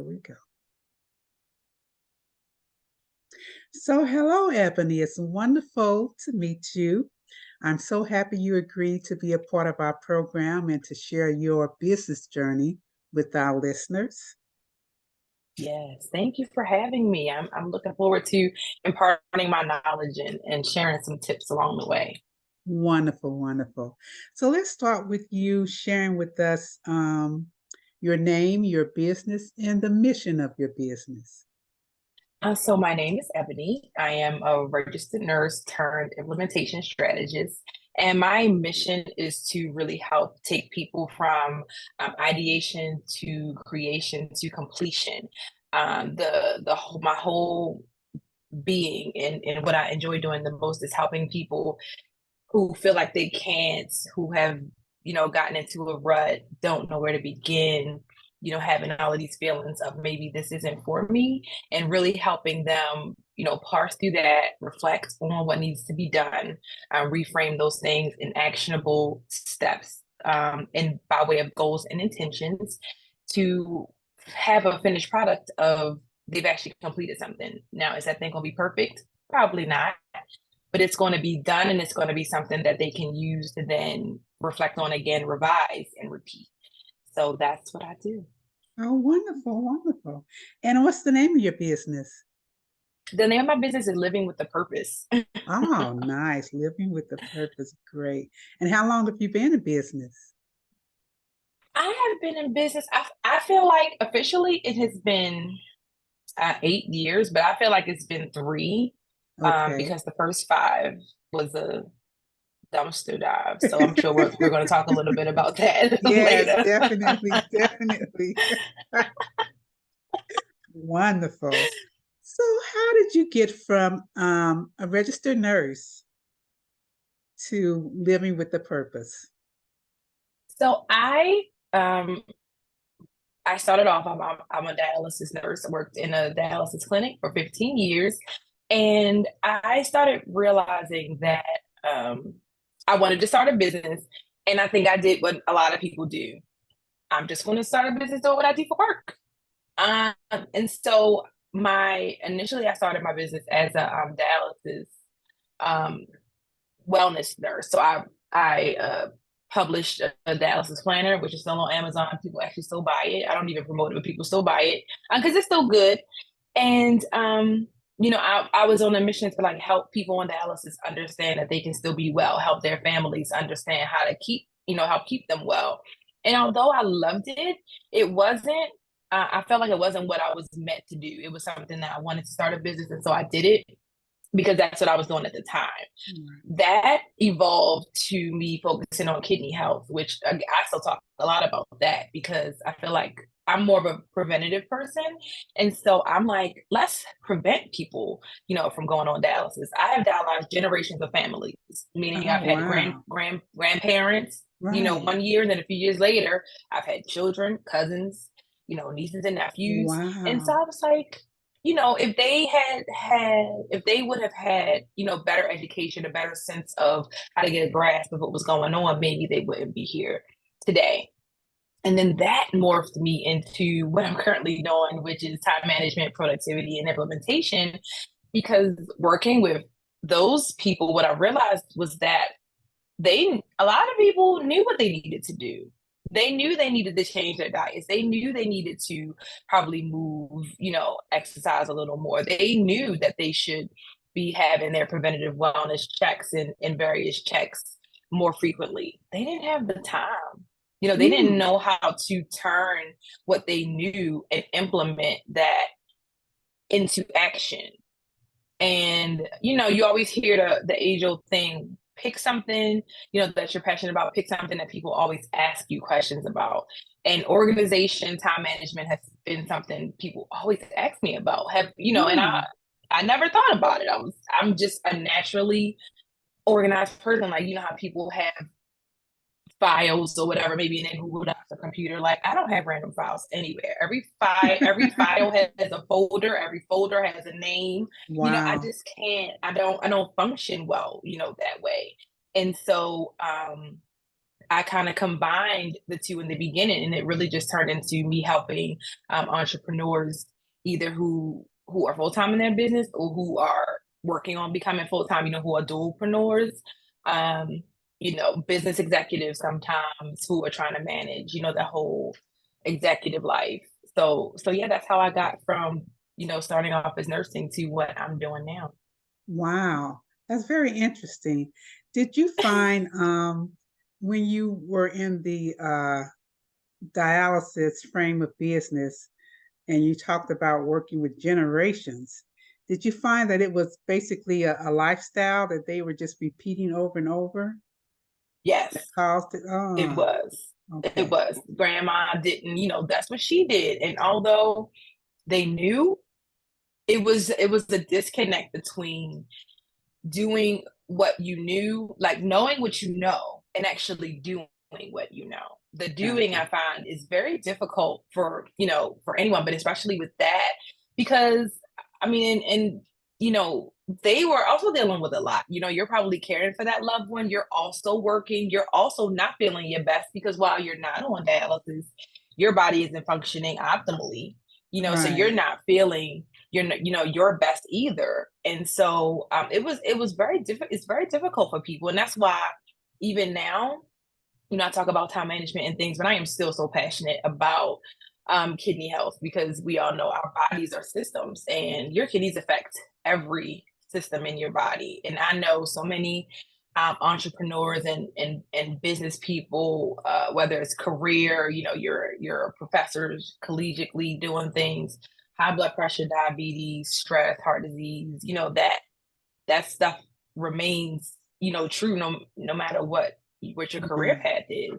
we go. So, hello, Ebony. It's wonderful to meet you. I'm so happy you agreed to be a part of our program and to share your business journey with our listeners. Yes, thank you for having me. I'm looking forward to imparting my knowledge and sharing some tips along the way. Wonderful, wonderful. So, let's start with you sharing with us your name, your business, and the mission of your business. So my name is Ebony. I am a registered nurse turned implementation strategist. And my mission is to really help take people from ideation to creation to completion. My whole being and what I enjoy doing the most is helping people who feel like they can't, who have, gotten into a rut, don't know where to begin, having all of these feelings of maybe this isn't for me, and really helping them, parse through that, reflect on what needs to be done, reframe those things in actionable steps, and by way of goals and intentions to have a finished product of they've actually completed something. Now, is that thing going to be perfect? Probably not, but it's going to be done and it's going to be something that they can use to then reflect on again, revise and repeat. So that's what I do. Oh, wonderful, wonderful. And what's the name of your business? The name of my business is Living with the Purpose. Oh, nice. Living with a purpose. Great. And how long have you been in business? I have been in business. I feel like officially it has been 8 years, but I feel like it's been three, Okay. because the first five was a dumpster dive. So I'm sure we're going to talk a little bit about that Yes, later. definitely, definitely. Wonderful. So, how did you get from a registered nurse to living with a purpose? So um I started off, I'm a dialysis nurse. I worked in a dialysis clinic for 15 years. And I started realizing that I wanted to start a business. And I think I did what a lot of people do. I'm just going to start a business doing what I do for work. Um, and so initially I started my business as a dialysis um, wellness nurse. So I published a dialysis planner, which is still on Amazon. People actually still buy it. I don't even promote it, but people still buy it because it's still good. And I was on a mission to like help people on dialysis understand that they can still be well, help their families understand how to help keep them well. And although I loved it, it wasn't. I felt like it wasn't what I was meant to do. It was something that I wanted to start a business, and so I did it because that's what I was doing at the time. Right. That evolved to me focusing on kidney health, which I still talk a lot about that because I feel like I'm more of a preventative person. And so I'm like, let's prevent people, from going on dialysis. I have dialyzed generations of families, meaning Oh, I've had wow. grandparents, Right. 1 year, and then a few years later, I've had children, cousins, nieces and nephews. And so Wow. I was like, if they would have had, better education, a better sense of how to get a grasp of what was going on, maybe they wouldn't be here today. And then that morphed me into what I'm currently doing, which is time management, productivity, and implementation. Because working with those people, what I realized was that a lot of people knew what they needed to do. They knew they needed to change their diets. They knew they needed to probably move, exercise a little more. They knew that they should be having their preventative wellness checks and various checks more frequently. They didn't have the time. They didn't Mm. know how to turn what they knew and implement that into action. And you always hear the age old thing, pick something, that you're passionate about, pick something that people always ask you questions about. And organization, time management has been something people always ask me about. And Mm. I never thought about it. I'm just a naturally organized person. Like, how people have files or whatever, maybe in a Google Docs or computer. Like, I don't have random files anywhere. Every file has a folder. Every folder has a name. I Wow. just can't. I don't function well, that way. And so I kind of combined the two in the beginning, and it really just turned into me helping entrepreneurs either who are full time in their business or who are working on becoming full time. Who are dualpreneurs. Um, business executives sometimes who are trying to manage the whole executive life. So yeah, that's how I got from starting off as nursing to what I'm doing now. Wow, that's very interesting. Did you find when you were in the dialysis frame of business and you talked about working with generations, did you find that it was basically a lifestyle that they were just repeating over and over that Yes, caused it? it Oh, was. It okay. was. Grandma didn't, that's what she did. And although they knew, it was a disconnect between doing what you knew, like knowing what you know, and actually doing what you know. The doing, Gotcha. I find, is very difficult for anyone, but especially with that, because I mean, and they were also dealing with a lot. You're probably caring for that loved one. You're also working. You're also not feeling your best because while you're not on dialysis, your body isn't functioning optimally. So you're Right. not feeling your best either. And so it was very difficult. It's very difficult for people, and that's why even now, I talk about time management and things, but I am still so passionate about kidney health because we all know our bodies are systems, and your kidneys affect every system in your body. And I know so many entrepreneurs and business people, whether it's career, you're professors collegiately doing things, high blood pressure, diabetes, stress, heart disease, that stuff remains, true no matter what your career Right. path is.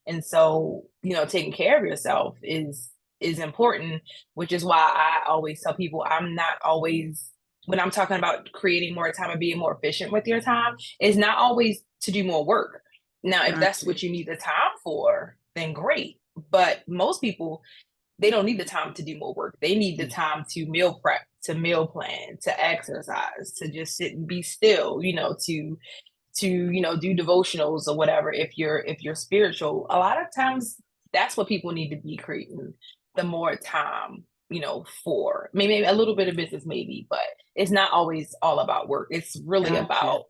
And so, taking care of yourself is important, which is why I always tell people I'm not always when I'm talking about creating more time and being more efficient with your time, is not always to do more work. Now, if that's Gotcha. what you need the time for, then great. But most people, they don't need the time to do more work. They need the time to meal prep, to meal plan, to exercise, to just sit and be still, to do devotionals or whatever. If you're spiritual, a lot of times that's what people need to be creating the more time, for maybe a little bit of business maybe, but it's not always all about work. It's really Gotcha. about,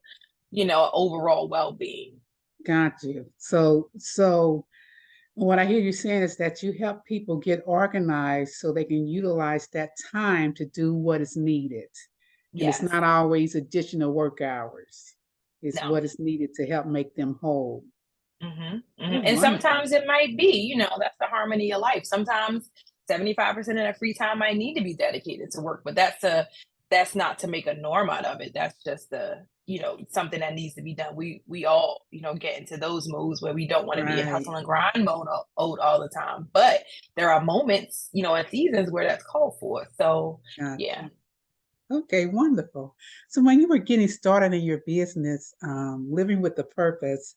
overall well-being. Got you. So what I hear you saying is that you help people get organized so they can utilize that time to do what is needed. And it's Yes. not always additional work hours. It's No. what is needed to help make them whole. Oh, And wonderful. sometimes it might be, that's the harmony of life. Sometimes 75% of that free time might need to be dedicated to work, but that's not to make a norm out of it. That's just something that needs to be done. We all, get into those modes where we don't want to be in Right. hustle and grind mode all the time. But there are moments, and seasons where that's called for. So Got yeah. you. Okay, wonderful. So when you were getting started in your business, living with a purpose,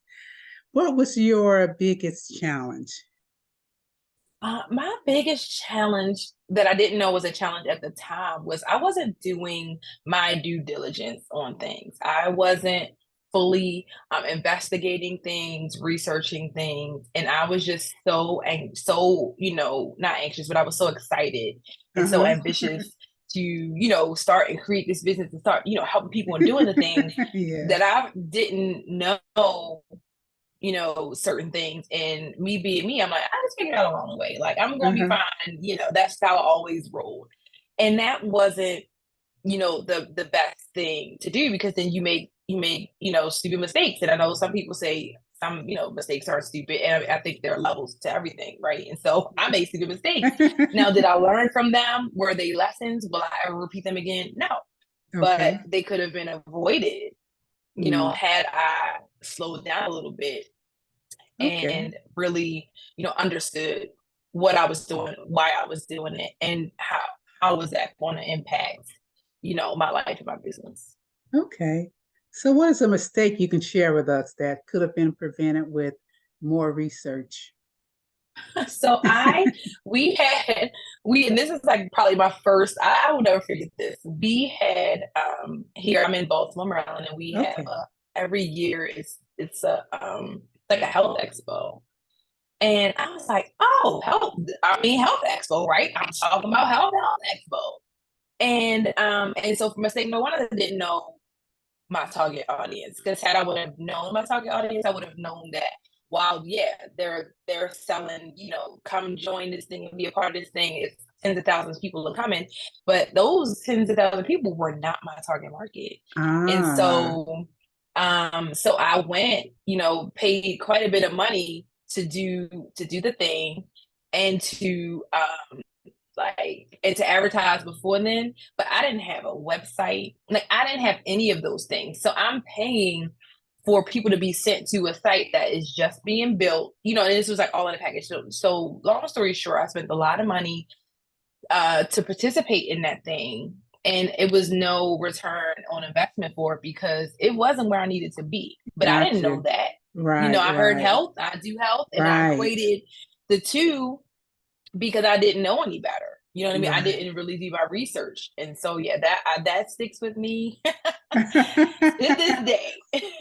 what was your biggest challenge? My biggest challenge that I didn't know was a challenge at the time was I wasn't doing my due diligence on things. I wasn't fully investigating things, researching things, and I was just so not anxious, but I was so excited and so Uh-huh. ambitious to start and create this business and start helping people and doing the things that Yes. I didn't know certain things. And me being me, I'm like, I just figured out along the way. Like, I'm gonna be Uh-huh. fine. That's how I always rolled. And that wasn't, the best thing to do because then you make, stupid mistakes. And I know some people say some, mistakes are stupid. And I think there are levels to everything, right? And so I made stupid mistakes. Now, did I learn from them? Were they lessons? Will I ever repeat them again? No. But Okay. they could have been avoided, Mm, had I slowed down a little bit okay. and really, understood what I was doing, why I was doing it, and how was that going to impact, my life and my business. Okay. So what is a mistake you can share with us that could have been prevented with more research? So and this is like probably my first, I will never forget this. We had here, I'm in Baltimore, Maryland, and we have Okay. every year it's a like a health expo. And I was like, oh, health expo, right? I'm talking about health expo. And so from a statement, one of them didn't know my target audience, because had I would have known my target audience, I would have known that while they're selling, come join this thing and be a part of this thing. It's tens of thousands of people are coming, but those tens of thousands of people were not my target market. And Ah, so I went, paid quite a bit of money to do the thing, and to advertise before then, but I didn't have a website. Like, I didn't have any of those things. So I'm paying for people to be sent to a site that is just being built, and this was like all in the package. So long story short, I spent a lot of money to participate in that thing. And it was no return on investment for it, because it wasn't where I needed to be. But I didn't gotcha. know that. Right, I heard right, health, I do health, and I right, equated the two because I didn't know any better. You know what I mean? I right. didn't really do my research, and so yeah, that sticks with me to this day.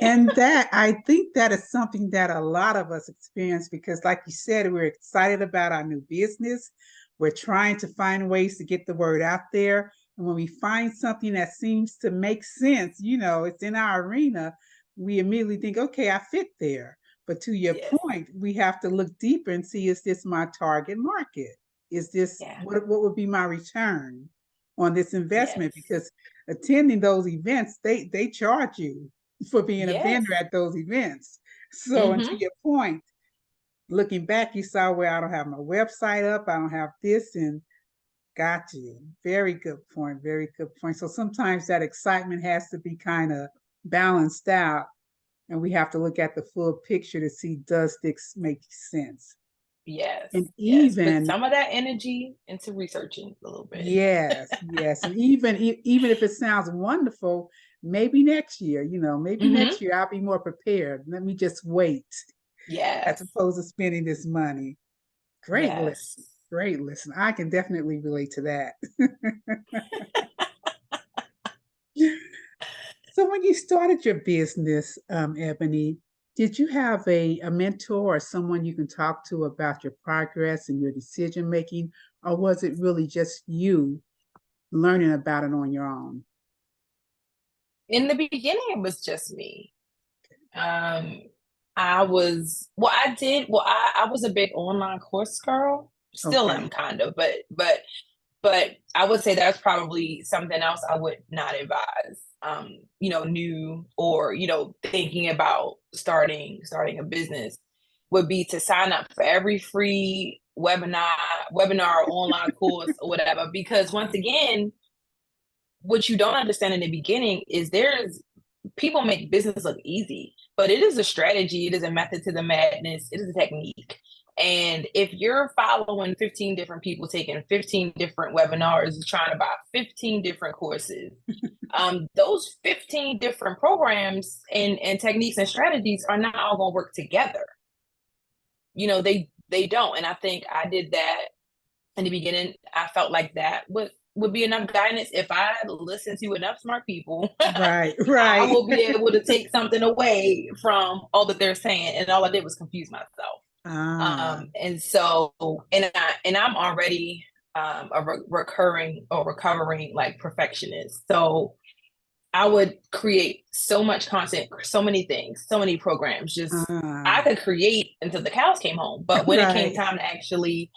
And that, I think that is something that a lot of us experience because, like you said, we're excited about our new business. We're trying to find ways to get the word out there. And when we find something that seems to make sense, it's in our arena, we immediately think, okay, I fit there. But to your Yes, point, we have to look deeper and see, is this my target market? Is this yeah, what would be my return on this investment? yes, Because attending those events, they charge you for being a yes. vendor at those events. So, and to Mm-hmm. your point, looking back, you saw where I don't have my website up, I don't have this, and got you. Very good point. Very good point. So sometimes that excitement has to be kind of balanced out, and we have to look at the full picture to see, does this make sense? Yes, And yes. Put even some of that energy into researching a little bit. yes, yes, and even if it sounds wonderful, maybe next year, maybe Mm-hmm. next year I'll be more prepared. Let me just wait as Yes, opposed to spending this money. Great yes. listen. Great listen. I can definitely relate to that. So when you started your business, Ebony, did you have a mentor or someone you can talk to about your progress and your decision making, or was it really just you learning about it on your own? In the beginning, it was just me. Um, I was well, I did well, I was a big online course girl. Still am, Okay. kind of, but I would say that's probably something else I would not advise. New, or thinking about starting a business, would be to sign up for every free webinar, online course, or whatever. Because once again, what you don't understand in the beginning is there's people make business look easy, but it is a strategy, it is a method to the madness, it is a technique. And if you're following 15 different people taking 15 different webinars, trying to buy 15 different courses, those 15 different programs and techniques and strategies are not all going to work together. They don't. And I think I did that in the beginning. I felt like that would be enough guidance. If I listen to enough smart people, Right, I right. will be able to take something away from all that they're saying. And all I did was confuse myself. Ah, And so, and I'm already a recurring or recovering like perfectionist. So I would create so much content, so many things, so many programs. Just I ah, could create until the cows came home. But when it came right. time to actually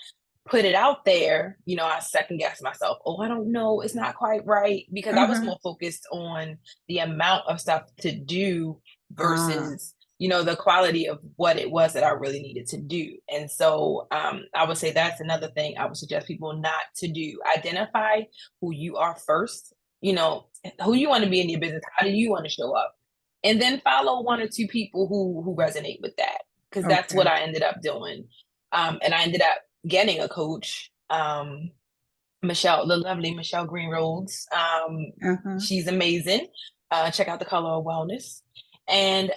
put it out there, I second guessed myself. Oh, I don't know. It's not quite right, because I was Uh-huh. more focused on the amount of stuff to do Ah, versus, the quality of what it was that I really needed to do. And so I would say that's another thing I would suggest people not to do. Identify who you are first, who you want to be in your business. How do you want to show up? And then follow one or two people who resonate with that. Because that's what okay. I ended up doing. And I ended up getting a coach, the lovely Michelle Green Rhodes. Uh-huh. She's amazing. Check out the Color of Wellness. And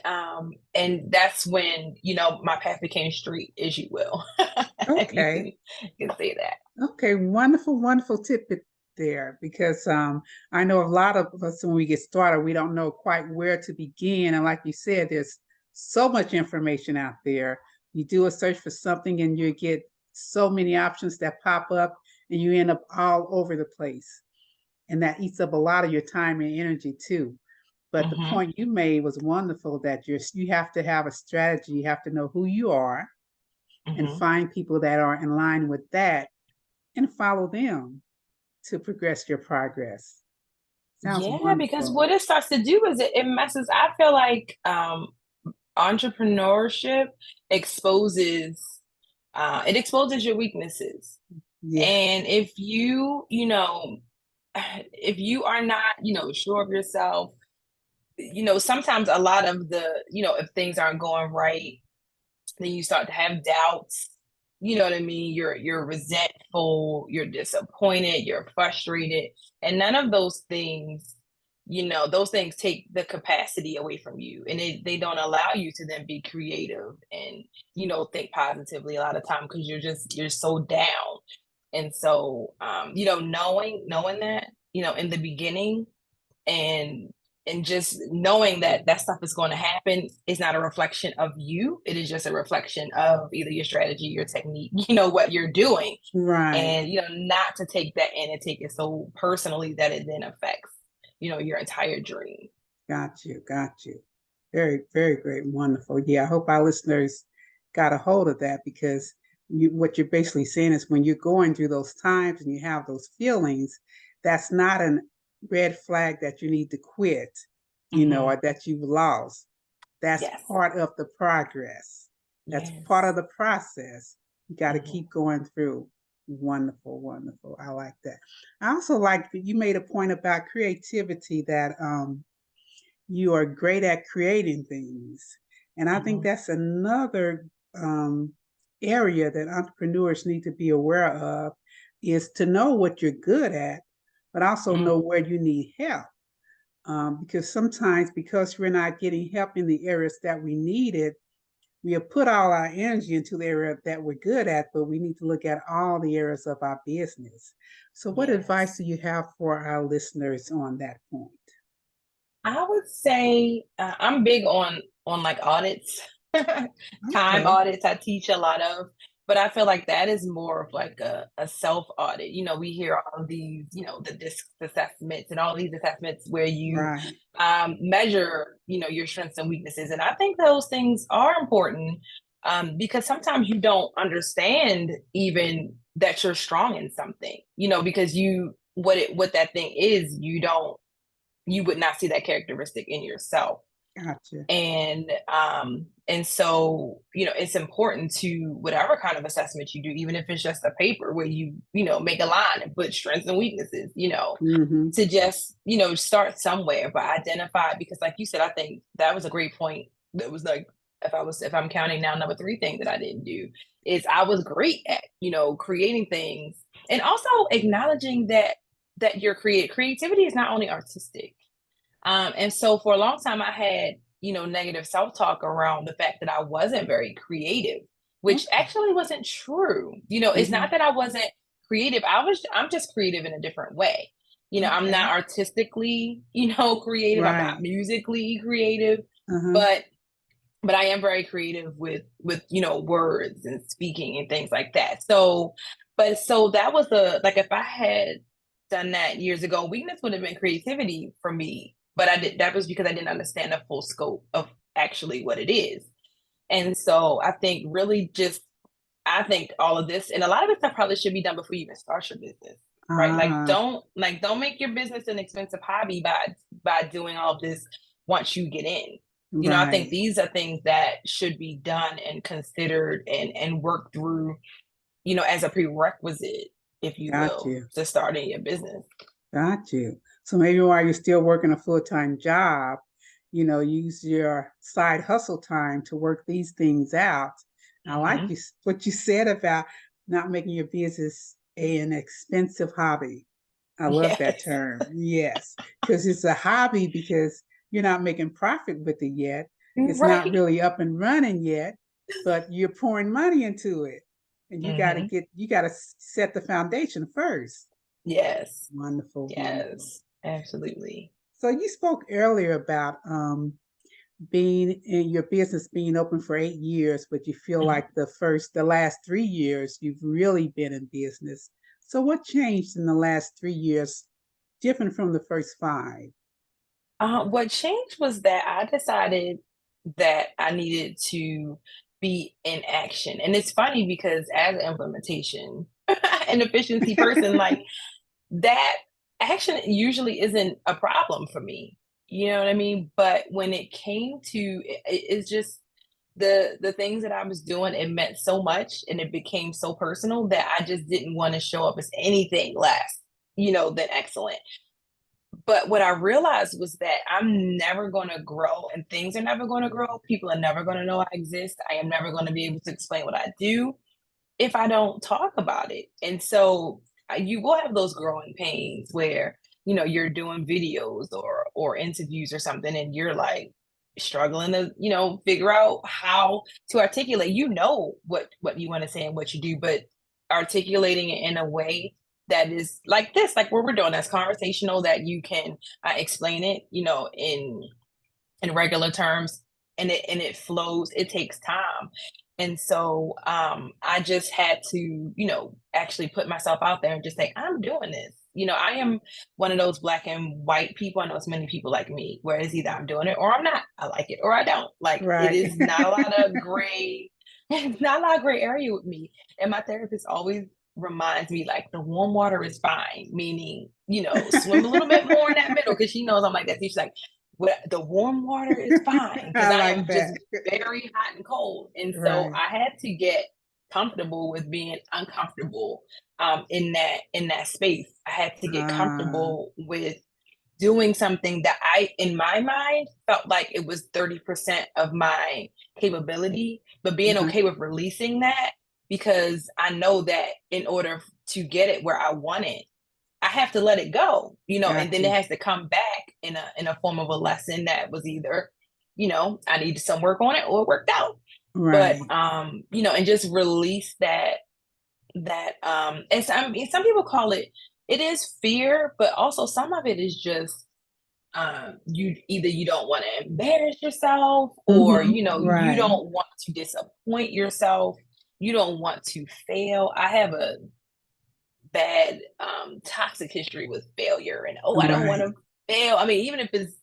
that's when, my path became straight, as you will. you Okay. can you can say that. Okay. Wonderful, wonderful tidbit there because I know a lot of us when we get started, we don't know quite where to begin. And like you said, there's so much information out there. You do a search for something and you get so many options that pop up and you end up all over the place. And that eats up a lot of your time and energy too. But the Mm-hmm. point you made was wonderful that you have to have a strategy. You have to know who you are and Mm-hmm. find people that are in line with that and follow them to progress your progress. Sounds Yeah, because wonderful. what it starts to do is it messes. I feel like entrepreneurship exposes it exposes your weaknesses. Yeah, And if if you are not, sure of yourself, sometimes a lot of the, if things aren't going right, then you start to have doubts. You know what I mean? You're resentful, you're disappointed, you're frustrated, and none of those things, those things take the capacity away from you, and they don't allow you to then be creative and think positively a lot of time because you're so down. And so, knowing that, in the beginning, and just knowing that that stuff is going to happen is not a reflection of you. It is just a reflection of either your strategy, your technique, what you're doing. right. And not to take that in and take it so personally that it then affects your entire dream. Got you. Got you. Very, very great. Wonderful. Yeah, I hope our listeners got a hold of that because what you're basically saying is when you're going through those times and you have those feelings, that's not a red flag that you need to quit, Hmm. or that you've lost. That's Yes. part of the progress. That's part Yes. of the process. You got to Hmm. keep going through. Wonderful, wonderful. I like that. I also like that you made a point about creativity that you are great at creating things. And I think Hmm. that's another um, area that entrepreneurs need to be aware of is to know what you're good at, but also Hmm. know where you need help. Because sometimes, because we're not getting help in the areas that we need it, we have put all our energy into the area that we're good at, but we need to look at all the areas of our business. So, what advice Yes. do you have for our listeners on that point? I would say I'm big on like audits, time Okay, audits. I teach a lot of, but I feel like that is more of like a self audit. We hear all these, the disc assessments and all these assessments where you right. measure, your strengths and weaknesses, and I think those things are important because sometimes you don't understand even that you're strong in something, because what that thing is, you would not see that characteristic in yourself. Gotcha. And so it's important to whatever kind of assessment you do, even if it's just a paper where you make a line and put strengths and weaknesses, Mm-hmm. to just start somewhere, but identify, because like you said, I think that was a great point. That was like, if I'm counting now, number three thing that I didn't do is I was great at creating things, and also acknowledging that your creativity is not only artistic. And so for a long time, I had, negative self talk around the fact that I wasn't very creative, which Okay. actually wasn't true. It's Mm-hmm. not that I wasn't creative. I'm just creative in a different way. I'm Okay. not artistically, creative. I'm Right. not musically creative, Uh-huh. but I am very creative with words and speaking and things like that. So that was like if I had done that years ago, weakness would have been creativity for me. But I did that was because I didn't understand the full scope of actually what it is. And so I think all of this and a lot of this stuff probably should be done before you even start your business. Right. Uh, Don't make your business an expensive hobby by doing all of this once you get in. I think right. these are things that should be done and considered and worked through, as a prerequisite, if you Got will, you. to starting your business. Got you. So maybe while you're still working a full-time job, use your side hustle time to work these things out. I like Hmm. what you said about not making your business an expensive hobby. I love that Yes. term. Yes, because it's a hobby because you're not making profit with it yet. It's not Right. really up and running yet, but you're pouring money into it. And Hmm. you got to set the foundation first. Yes. Wonderful, wonderful. Yes. Absolutely. So you spoke earlier about being in your business being open for 8 years, but you feel Mhm. like the last 3 years, you've really been in business. So what changed in the last 3 years, different from the first five? What changed was that I decided that I needed to be in action. And it's funny because as an implementation and efficiency person, like that action usually isn't a problem for me. You know what I mean? But when it came to it's just the things that I was doing, it meant so much and it became so personal that I just didn't want to show up as anything less, than excellent. But what I realized was that I'm never going to grow and things are never going to grow. People are never going to know I exist. I am never going to be able to explain what I do if I don't talk about it. And so you will have those growing pains where, you're doing videos or interviews or something and you're like struggling to, figure out how to articulate, what you want to say and what you do, but articulating it in a way that is like this, like what we're doing, that's conversational, that you can explain it, in regular terms, and it flows. It takes time. And so I just had to, actually put myself out there and just say, I'm doing this. I am one of those black and white people. I know it's many people like me, where it's either I'm doing it or I'm not. I like it or I don't. Like it Right. is not a lot of gray, it's not a lot of gray area with me. And my therapist always reminds me like the warm water is fine, meaning, swim a little bit more in that middle, because she knows I'm like that. She's like, the warm water is fine because I I like am just that. very hot and cold. And so Right. I had to get comfortable with being uncomfortable in that space. I had to get Ah, comfortable with doing something that in my mind, felt like it was 30% of my capability, but being uh-huh. okay with releasing that, because I know that in order to get it where I want it, I have to let it go, and then Gotcha. it has to come back in a form of a lesson that was either, I needed some work on it or it worked out. But Right. and just release that and some people call it is fear, but also some of it is just you don't want to embarrass yourself, or you Right. don't want to disappoint yourself, you don't want to fail. I have a bad toxic history with failure, and I don't want Right. to fail. I mean, even if it's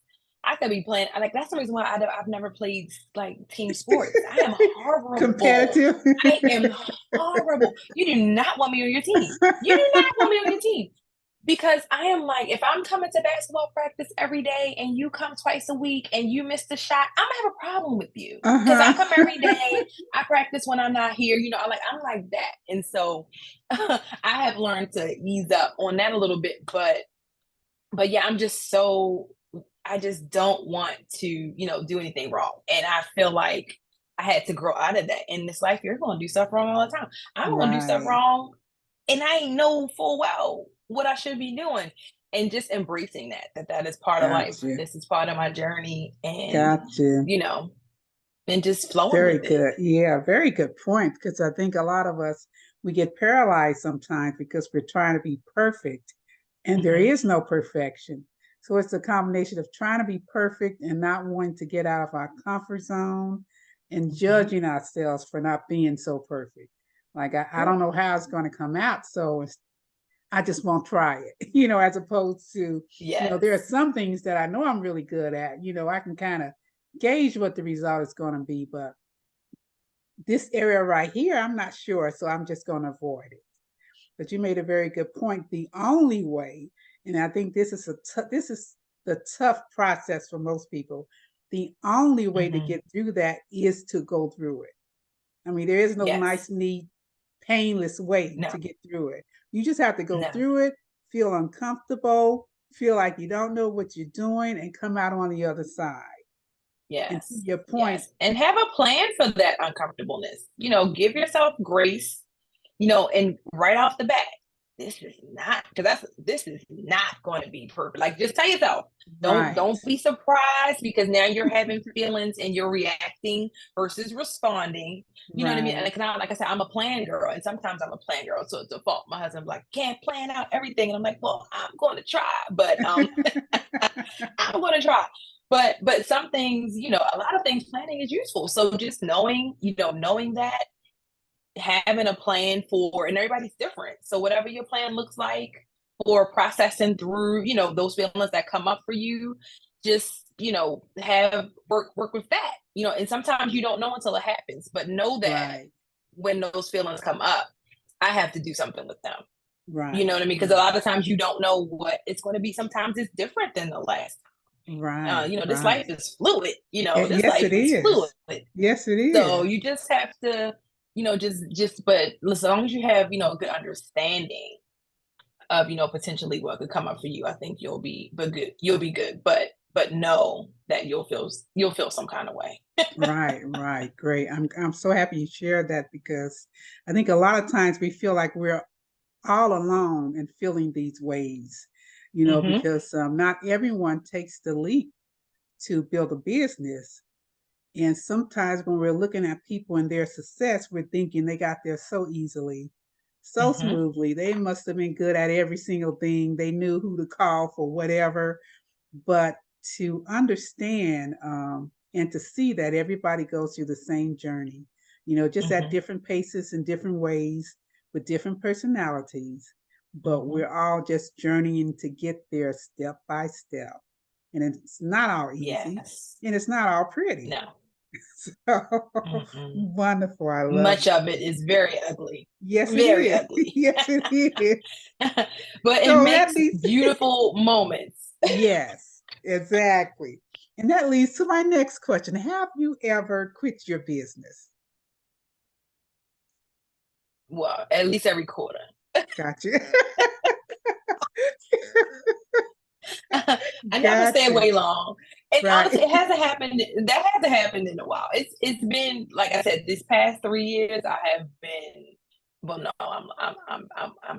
I could be playing, like that's the reason why I've never played like team sports. I am horrible. Competitive. I am horrible. You do not want me on your team. You do not want me on your team. Because I am like, if I'm coming to basketball practice every day and you come twice a week and you miss the shot, I'm gonna have a problem with you. Because I come every Uh-huh. day, I practice when I'm not here, I'm like that. And so I have learned to ease up on that a little bit, but yeah, I just don't want to, do anything wrong. And I feel like I had to grow out of that. In this life, you're gonna do stuff wrong all the time. I'm gonna do stuff Right. wrong and I know full well what I should be doing. And just embracing that is part of life. Gotcha. This is part of my journey, and Gotcha. you know, and just flowing Very with it. good. Yeah, very good point. Because I think a lot of us, we get paralyzed sometimes because we're trying to be perfect and there Hmm. is no perfection. So it's a combination of trying to be perfect and not wanting to get out of our comfort zone and Hmm. judging ourselves for not being so perfect. Like, I Yeah. don't know how it's going to come out. So I just won't try it, as opposed to, there are Yes. some things that I know I'm really good at. I can kind of gauge what the result is going to be, but this area right here, I'm not sure. So I'm just going to avoid it. But you made a very good point. The only way, and I think this is the tough process for most people. The only way to Hmm. get through that is to go through it. I mean, there is no Yes. nice, neat, painless way No. to get through it. You just have to go No. through it, feel uncomfortable, feel like you don't know what you're doing, and come out on the other side. And to Yes. your point, Yes. And have a plan for that uncomfortableness. Give yourself grace, and right off the bat, this is not going to be perfect. Like just tell yourself, right, don't be surprised, because now you're having feelings and you're reacting versus responding. You know what I mean? And right. like I said, I'm a plan girl, and sometimes I'm a plan girl. So it's a fault. My husband's like, can't plan out everything, and I'm like, well, I'm going to try, but I'm going to try. but some things, a lot of things planning is useful. So just knowing that, having a plan for, and everybody's different. So whatever your plan looks like for processing through, those feelings that come up for you, just, have work with that, and sometimes you don't know until it happens, but know that Right, when those feelings come up, I have to do something with them. You know right, what I mean? Because a right, lot of times you don't know what it's going to be. Sometimes it's different than the last. right, This life right. is fluid. This Yes, life it is fluid. is. Yes, it So is. you just have to, but as long as you have, a good understanding of, potentially what could come up for you, I think you'll be good. But know that you'll feel some kind of way. Right, right. Great. I'm so happy you shared that because I think a lot of times we feel like we're all alone in feeling these ways, Mm-hmm. because not everyone takes the leap to build a business. And sometimes when we're looking at people and their success, we're thinking they got there so easily, so Mm-hmm. smoothly. They must have been good at every single thing. They knew who to call for whatever. But to understand and to see that everybody goes through the same journey, just at Mm-hmm. different paces and different ways with different personalities, but Mm-hmm. we're all just journeying to get there step by step. And it's not all easy Yes. and it's not all pretty. No. So Mm-mm. wonderful. I love Much that. of it is very ugly. Yes, it Very is. ugly. Yes, it is. But it So that makes leads, beautiful moments. yes, exactly. And that leads to my next question. Have you ever quit your business? Well, at least every quarter. Gotcha. I never stay Gotcha. away long. And honestly, Right. it hasn't happened. That hasn't happened in a while. It's been, like I said, this past 3 years I have been. Well, no, I'm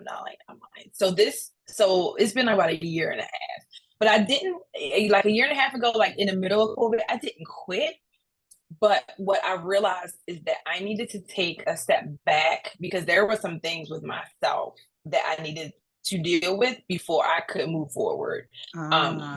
not like I'm lying. So it's been about a year and a half. But I didn't, like a year and a half ago, like in the middle of COVID, I didn't quit. But what I realized is that I needed to take a step back because there were some things with myself that I needed to deal with before I could move forward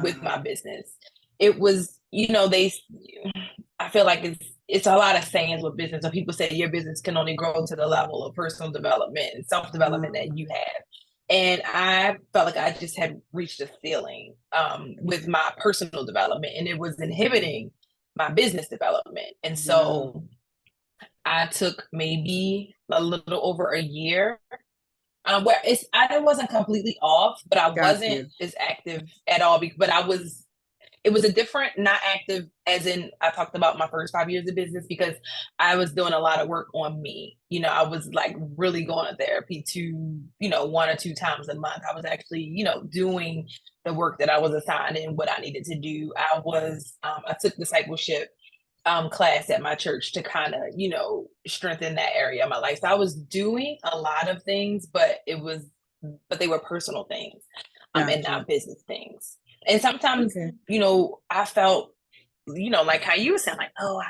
with Ah, my business. It was, I feel like it's a lot of sayings with business. So people say your business can only grow to the level of personal development and self development that ah, you have. And I felt like I just had reached a ceiling with my personal development, and it was inhibiting my business development. And wow. so I took maybe a little over a year where I wasn't completely off, but I Got wasn't you. as active at all. But it was a different, not active, as in I talked about my first 5 years of business because I was doing a lot of work on me. I was like really going to therapy one or two times a month. I was actually, doing the work that I was assigned and what I needed to do. I took discipleship class at my church to kind of, strengthen that area of my life. So I was doing a lot of things, but they were personal things, and Got you. not business things. And sometimes, Okay. I felt, like how you were saying, like, oh,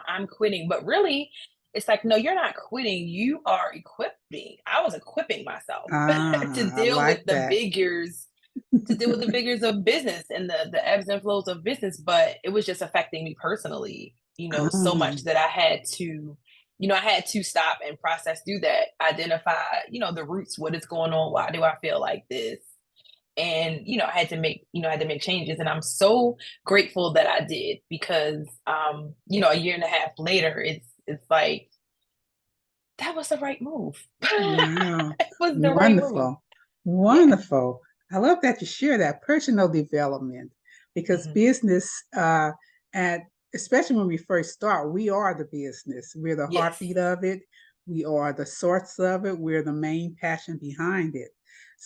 I'm quitting, but really, it's like, no, you're not quitting. You are equipping. I was equipping myself to Ah, I deal with like the that. vigors of business and the ebbs and flows of business, but it was just affecting me personally, so Ah, much that I had to stop and process through that, identify, the roots, what is going on, why do I feel like this? And I had to make changes, and I'm so grateful that I did because a year and a half later, it's like that was the right move. wow. It was the right move. Wonderful. Yeah. Wonderful. I love that you share that personal development because Hmm. business, and especially when we first start, we are the business. We're the Yes. heartbeat of it. We are the source of it. We're the main passion behind it.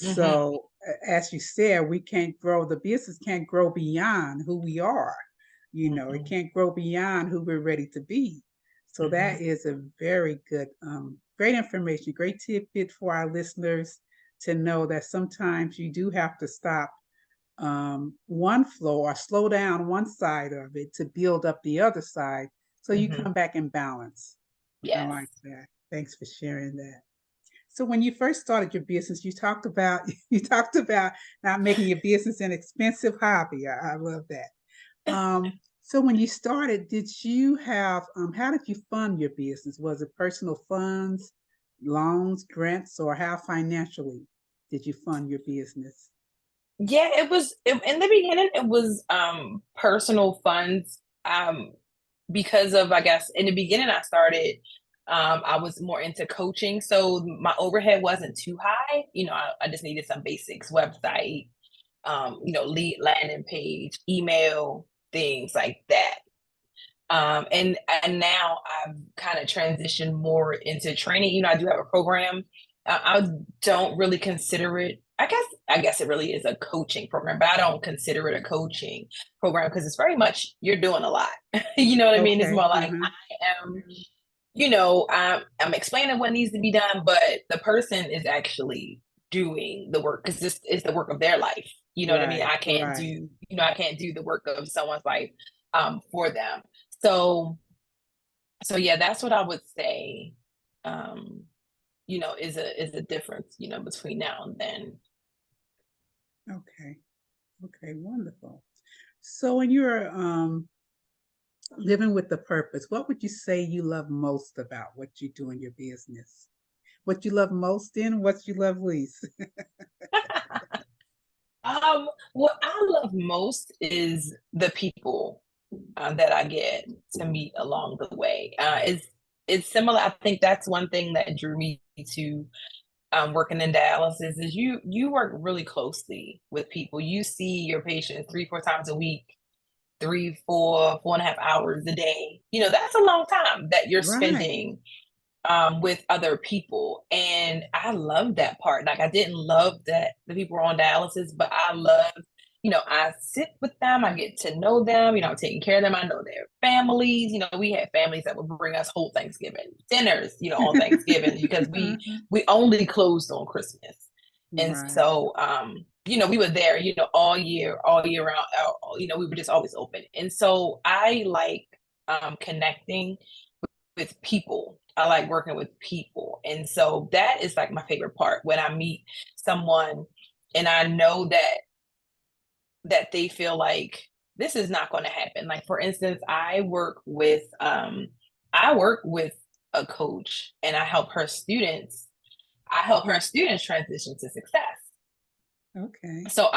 Hmm. So, as you said, we can't grow, the business can't grow beyond who we are. It Hmm. can't grow beyond who we're ready to be. So Hmm. that is a very good, great information, great tidbit for our listeners to know that sometimes you do have to stop one flow or slow down one side of it to build up the other side so you Hmm. come back in balance. I Yes. like that. Thanks for sharing that. So when you first started your business, you talked about you talked about not making your business an expensive hobby. I love that. So when you started, did you have, how did you fund your business? Was it personal funds, loans, grants, or how financially did you fund your business? Yeah, in the beginning, it was personal funds. Because of, I guess, in the beginning I started, I was more into coaching, so my overhead wasn't too high. I just needed some basics, website, lead landing page, email, things like that. And now I've kind of transitioned more into training. I do have a program. I don't really consider it. I guess it really is a coaching program, but I don't consider it a coaching program because it's very much you're doing a lot. You know what I mean? It's Okay. more like I am. I'm explaining what needs to be done, but the person is actually doing the work because this is the work of their life. You know what I mean? Right, right. I can't do the work of someone's life for them. So so yeah, that's what I would say, um, is a difference, between now and then. Okay. Okay, wonderful. So when you're living with the purpose, what would you say you love most about what you do in your business? What you love most in, what you love least? What I love most is the people that I get to meet along the way. It's similar. I think that's one thing that drew me to working in dialysis is you work really closely with people. You see your patients 3, 4 times a week, 3, 4, 4.5 hours a day. That's a long time that you're Right. spending with other people. And I love that part. Like I didn't love that the people were on dialysis, but I love, I sit with them, I get to know them, I'm taking care of them. I know their families. We had families that would bring us whole Thanksgiving dinners, on Thanksgiving because we only closed on Christmas. And Right. so we were there, all year round, we were just always open. And so I like connecting with people. I like working with people. And so that is like my favorite part when I meet someone and I know that they feel like this is not going to happen. Like for instance, I work with a coach and I help her students transition to success. Okay. So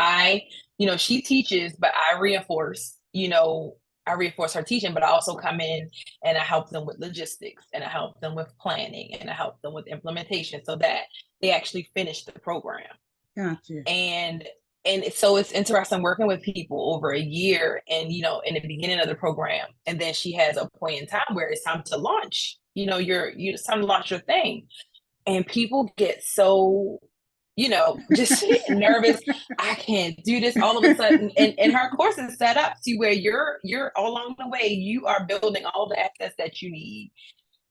she teaches, but I reinforce her teaching, but I also come in and I help them with logistics and I help them with planning and I help them with implementation so that they actually finish the program. Gotcha. And so it's interesting working with people over a year and in the beginning of the program. And then she has a point in time where it's time to launch, it's time to launch your thing. And people get so just nervous. I can't do this all of a sudden. And her course is set up to where you're all along the way, you are building all the assets that you need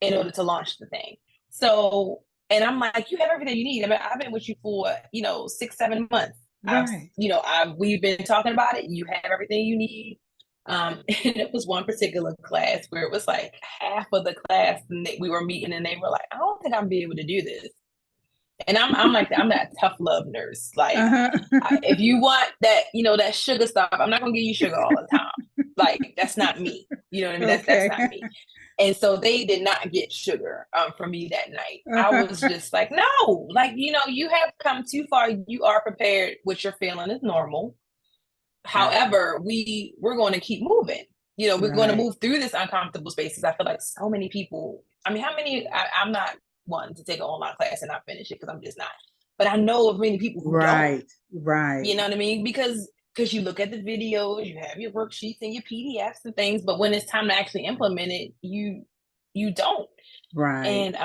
in order to launch the thing. So, and I'm like, you have everything you need. I mean, I've been with you for, 6, 7 months. Right. We've been talking about it. You have everything you need. And it was one particular class where it was like half of the class and we were meeting and they were like, I don't think I'm gonna be able to do this. And I'm like I'm that tough love nurse. Like Uh-huh. if you want that, that sugar stuff, I'm not gonna give you sugar all the time. Like that's not me. You know what I mean? That's Okay. not me. And so they did not get sugar from me that night. I was Uh-huh. just like, no, like you have come too far. You are prepared. What you're feeling is normal. Right. However, we're going to keep moving. We're going to Right. move through this uncomfortable spaces. I feel like so many people. I mean, how many? I'm not one to take an online class and not finish it because I'm just not. But I know of many people who don't. Right. Right. You know what I mean? Because you look at the videos, you have your worksheets and your PDFs and things, but when it's time to actually implement it, you don't. Right. And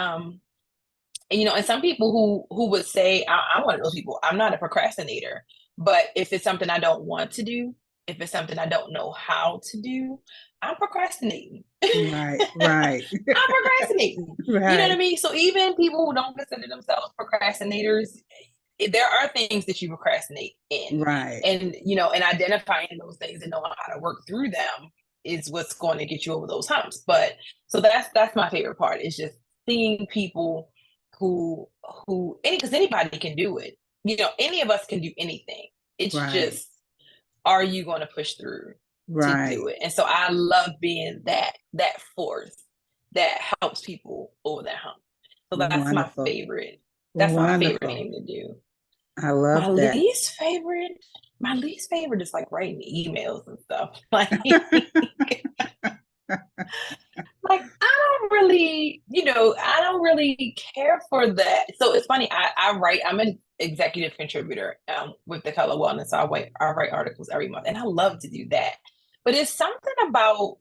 and some people who would say, I'm one of those people. I'm not a procrastinator, but if it's something I don't want to do, if it's something I don't know how to do, I'm procrastinating. Right. Right. I'm procrastinating. You know what I Right. mean? So even people who don't consider themselves procrastinators, there are things that you procrastinate in. Right. And identifying those things and knowing how to work through them is what's going to get you over those humps. But so that's my favorite part is just seeing people who because anybody can do it. Any of us can do anything. It's Right. just, are you going to push through? to Right. do it. And so I love being that force that helps people over that hump. So that's my Wonderful. favorite. That's my favorite Wonderful. thing to do. I My love that. least favorite, my least favorite is like writing emails and stuff. Like I don't really, I don't really care for that. So it's funny. I write. I'm an executive contributor with the Color Wellness. So I write articles every month, and I love to do that. But it's something about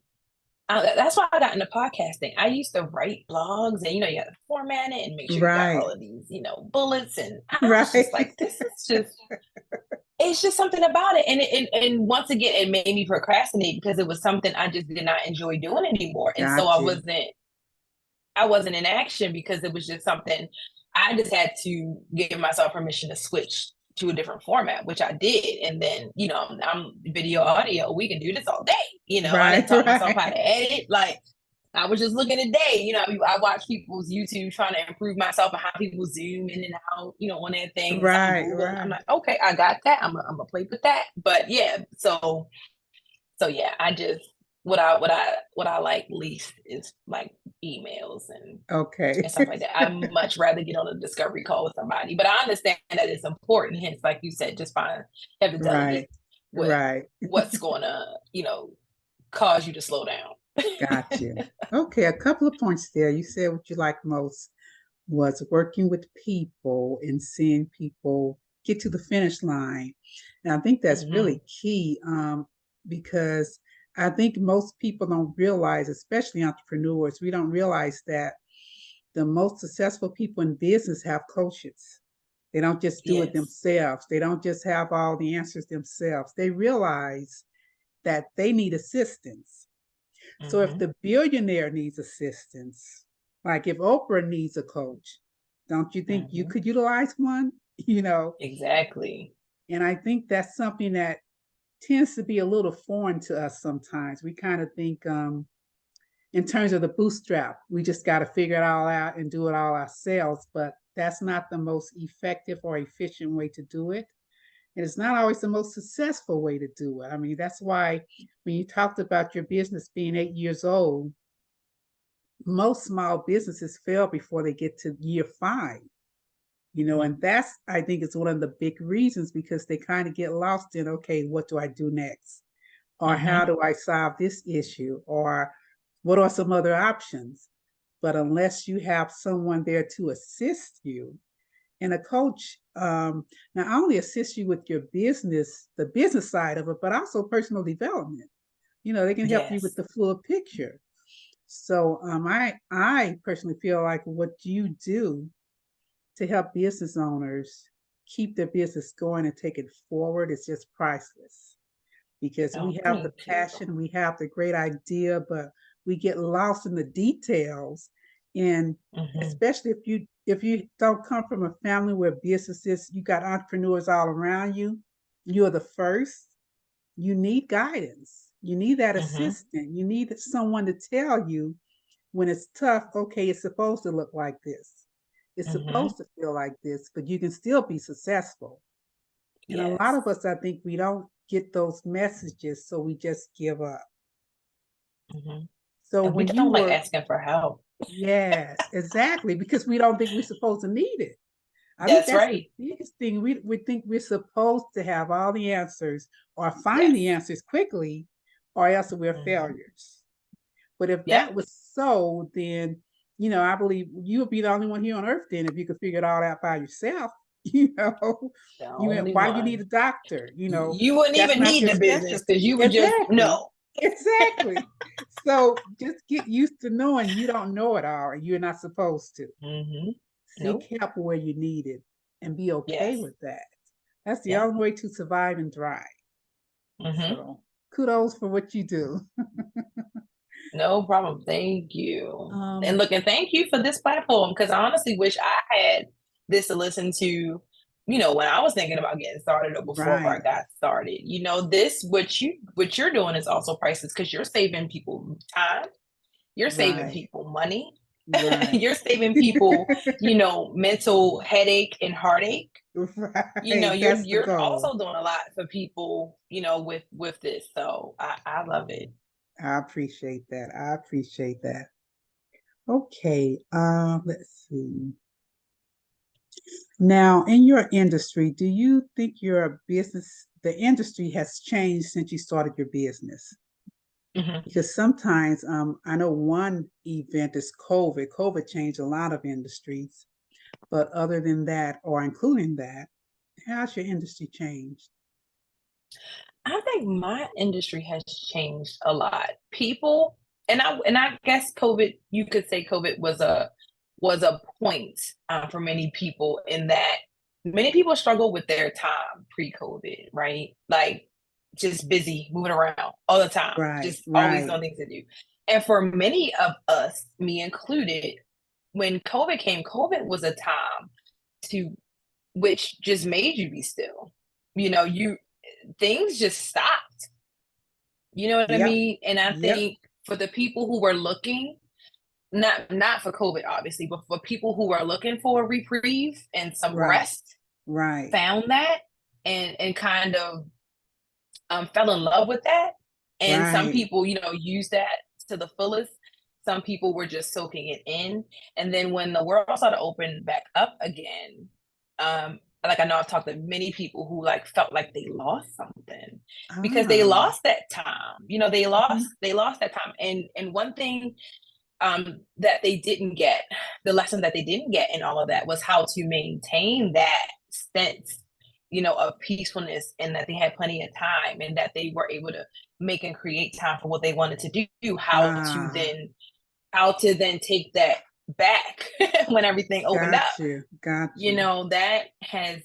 that's why I got into podcasting. I used to write blogs, and you got to format it and make sure you got Right. all of these, bullets. And I was just Right. like, this is just it's just something about it. And once again, it made me procrastinate because it was something I just did not enjoy doing anymore. And so Got you. I wasn't in action because it was just something I just had to give myself permission to switch to a different format, which I did. And then, I'm video audio. We can do this all day. I didn't Right. taught myself how Right. to edit. Like I was just looking today, I watch people's YouTube trying to improve myself and how people zoom in and out, on their things. I'm Right. Googling. I'm Right. like, okay, I got that. I'm gonna play with that. But yeah, so yeah, I just what I like least is like emails and Okay. stuff like that. I much rather get on a discovery call with somebody, but I understand that it's important. Hence, like you said, just have to Right. delegate Right. what's going to cause you to slow down. Got you. Okay, a couple of points there. You said what you like most was working with people and seeing people get to the finish line. And I think that's Mm-hmm. really key because I think most people don't realize, especially entrepreneurs, we don't realize that the most successful people in business have coaches. They don't just do it Yes. themselves. They don't just have all the answers themselves. They realize that they need assistance. So if Mm-hmm. the billionaire needs assistance, like if Oprah needs a coach, don't you think you Mm-hmm. could utilize one? You know, Exactly. and I think that's something that tends to be a little foreign to us sometimes. We kind of think in terms of the bootstrap, we just got to figure it all out and do it all ourselves, but that's not the most effective or efficient way to do it. And it's not always the most successful way to do it. I mean, that's why when you talked about your business being 8 years old, most small businesses fail before they get to year 5, Mm-hmm. and that's, I think, is one of the big reasons because they kind of get lost in, okay, what do I do next? Or how Mm-hmm. do I solve this issue? Or what are some other options? But unless you have someone there to assist you, and a coach not only assist you with your business, the business side of it, but also personal development. They can help you with Yes. the full picture. So I personally feel like what you do to help business owners keep their business going and take it forward is just priceless because Oh, we have the thank you. passion, we have the great idea, but we get lost in the details. And Mm-hmm. especially if you don't come from a family where businesses, you got entrepreneurs all around you, you're the first, you need guidance. You need that Mm-hmm. assistant. You need someone to tell you when it's tough, okay, it's supposed to look like this. It's Mm-hmm. supposed to feel like this, but you can still be successful. And a lot Yes. of us, I think, we don't get those messages, so we just give up. Mm-hmm. So And we when you don't like were, asking for help. yes, exactly, because we don't think we're supposed to need it. I think That's that's the right. biggest thing. We think we're supposed to have all the answers or find the Yes. answers quickly, or else we're Mm-hmm. failures. But if Yep. that was so, then I believe you would be the only one here on earth then if you could figure it all out by yourself. You know, The you only why do you need one. a doctor? You wouldn't That's even not need your the business specialty. because you would just Exactly. know. Exactly. So just get used to knowing you don't know it all and you're not supposed to. Mm-hmm. Seek Nope. help where you need it and be okay Yes. with that. That's the Yep. only way to survive and thrive. Mm-hmm. So kudos for what you do. No problem. Thank you. And Um, look, and thank you for this platform because I honestly wish I had this to listen to, when I was thinking about getting started or before I right, got started. This what you're doing is also priceless because you're saving people time, you're saving right, people money, Right. You're saving people, mental headache and heartache. Right. That's the You're goal. also doing a lot for people, with this. So I love it. I appreciate that. I appreciate that. Okay. Let's see. Now, in your industry, do you think the industry has changed since you started your business? Mhm. Because sometimes I know one event is COVID. COVID changed a lot of industries, but other than that, or including that, how's your industry changed? I think my industry has changed a lot. People, and I guess COVID, you could say COVID was a point for many people in that many people struggle with their time pre-COVID, right? Like just busy, moving around all the time, Right, just always right. doing things to do. And for many of us, me included, when COVID came, COVID was a time to which just made you be still. You things just stopped. You know what I Yep, mean? And I yep. think for the people who were looking, not for COVID, obviously, but for people who are looking for a reprieve and some Right, rest, right, found that and kind of fell in love with that. And some right. people, use that to the fullest. Some people were just soaking it in. And then when the world started to open back up again, like I know I've talked to many people who like felt like they lost something because they Ah, lost that time. mhm. They lost that time. And one thing that they didn't get, the lesson that they didn't get in all of that was how to maintain that sense, of peacefulness, and that they had plenty of time and that they were able to make and create time for what they wanted to do, Ah, how to then take that back when everything opened up. got you, got you. That has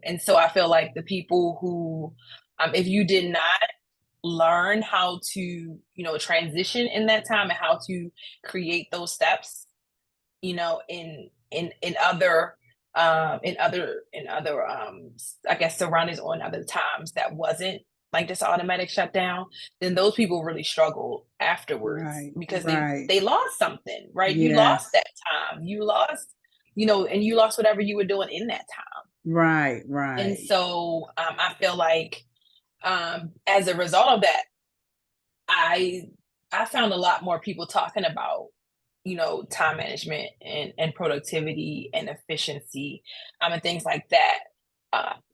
and so I feel like the people who if you did not learn how to transition in that time and how to create those steps in other I guess surroundings or in other times that wasn't like this automatic shutdown, then those people really struggled afterwards Right, because they right. they lost something, right? You lost Yes. that time, you lost and you lost whatever you were doing in that time. Right, And right. so I feel like as a result of that, I I found a lot more people talking about, time management and productivity and efficiency, and things like that.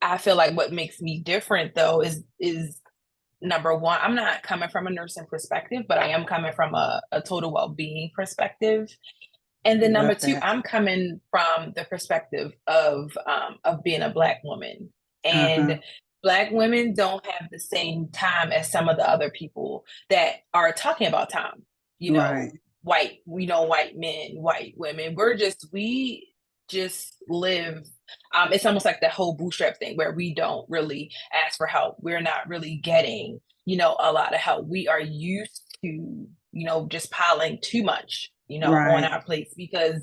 I feel like what makes me different though is number one, I'm not coming from a nursing perspective, but I am coming from a total well-being perspective. And then number Love two, that. I'm coming from the perspective of being a Black woman. Uh-huh. And Black women don't have the same time as some of the other people that are talking about time. Right, White men, white women. We just live. It's almost like the whole bootstrap thing where we don't really ask for help. We're not really getting, a lot of help. We are used to, just piling too much, on right. our plates because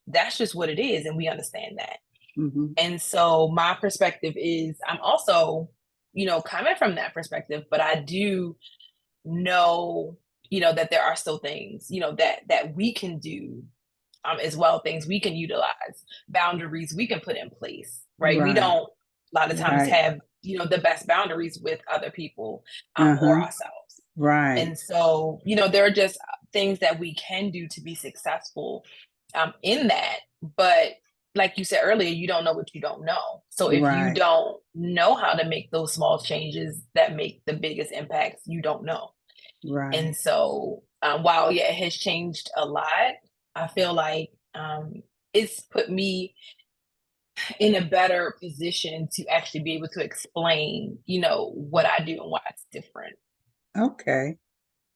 that's just what it is. And we understand that. Mm-hmm. And so my perspective is I'm also, coming from that perspective, but I do know, that there are still things, that we can do as well, things we can utilize, boundaries we can put in place, right? We Right, don't a lot of times right. have, the best boundaries with other people or Uh-huh. ourselves. Right, And so, there are just things that we can do to be successful in that. But like you said earlier, you don't know what you don't know. So if you right, don't know how to make those small changes that make the biggest impacts, you don't know. And right. so, while yeah, it has changed a lot, I feel like it's put me in a better position to actually be able to explain, what I do and why it's different. Okay.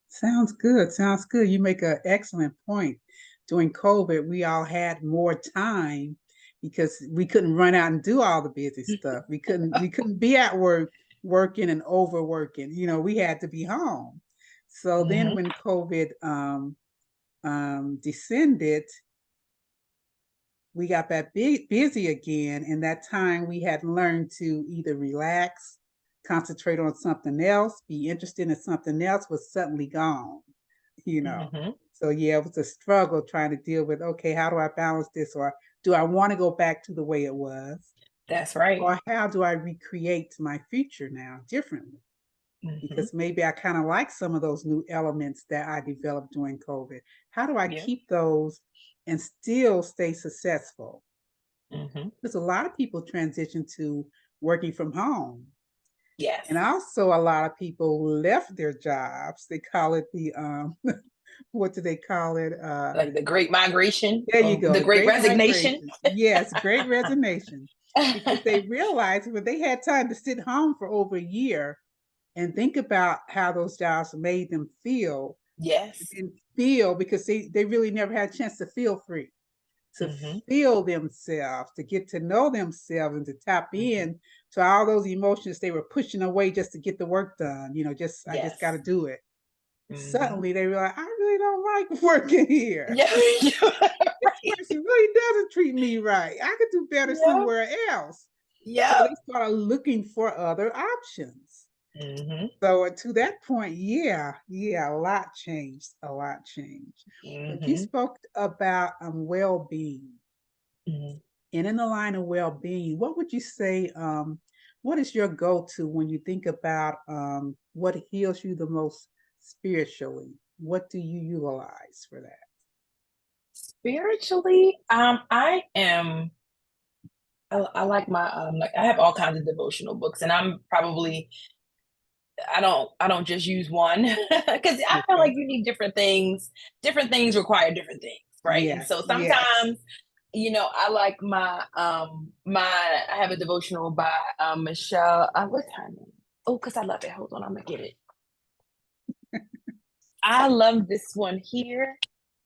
Sounds good. Sounds good. You make an excellent point. During COVID, we all had more time because we couldn't run out and do all the busy stuff. We couldn't be at work working and overworking. We had to be home. So then Hmm. when COVID descended, we got that busy again. And that time we had learned to either relax, concentrate on something else, be interested in something else was suddenly gone. you know. Hmm. So yeah, it was a struggle trying to deal with, okay, how do I balance this? Or do I want to go back to the way it was? That's right. Or how do I recreate my future now differently? Hmm. Because maybe I kind of like some of those new elements that I developed during COVID. How do I Yeah. keep those and still stay successful? Hmm. Because a lot of people transition to working from home. Yes. And also a lot of people left their jobs. They call it the what do they call it? Like the great migration There you or go, the the great great resignation. migration. Yes, great resignation. Because they realized when they had time to sit home for over a year and think about how those jobs made them feel, Yes. and feel because they really never had a chance to feel free, to Hmm. feel themselves, to get to know themselves, and to tap Hmm. in to all those emotions they were pushing away just to get the work done. Just I just got to Yes. do it. Hmm. Suddenly they realize I really don't like working here. Yeah. This Right. person really doesn't treat me right. I could do better Yep. somewhere else. So Yep. they started looking for other options. Hmm. So to that point, yeah, a lot changed, a lot changed. But you Hmm. spoke about well-being, Hmm. and in the line of well-being, what would you say? What is your go-to when you think about what heals you the most spiritually? What do you utilize for that? Spiritually, I like my like I have all kinds of devotional books, and I'm probably I don't just use one because I feel Okay. like you need different things. Different things require different things, right? And Yes. so Yes. sometimes, I like I have a devotional by Michelle. What's her name? Oh, because I love it. Hold on, I'm gonna get it. I love this one here.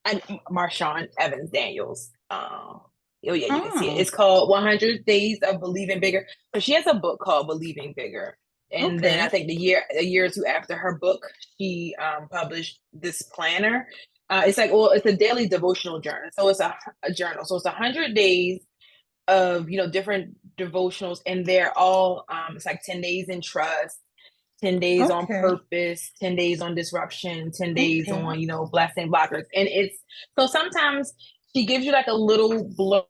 And Marshawn Evans Daniels. Oh yeah, you can see it. Oh. It's called 100 Days of Believing Bigger. So she has a book called Believing Bigger. And then I Okay. think a year or two after her book, she published this planner. It's like, well, it's a daily devotional journal. So it's a journal. So it's 100 days of different devotionals, and they're all it's like 10 days in trust, 10 days on Okay. purpose, 10 days on disruption, 10 days Okay. on, blessing blockers. And it's so sometimes she gives you like a little blurb,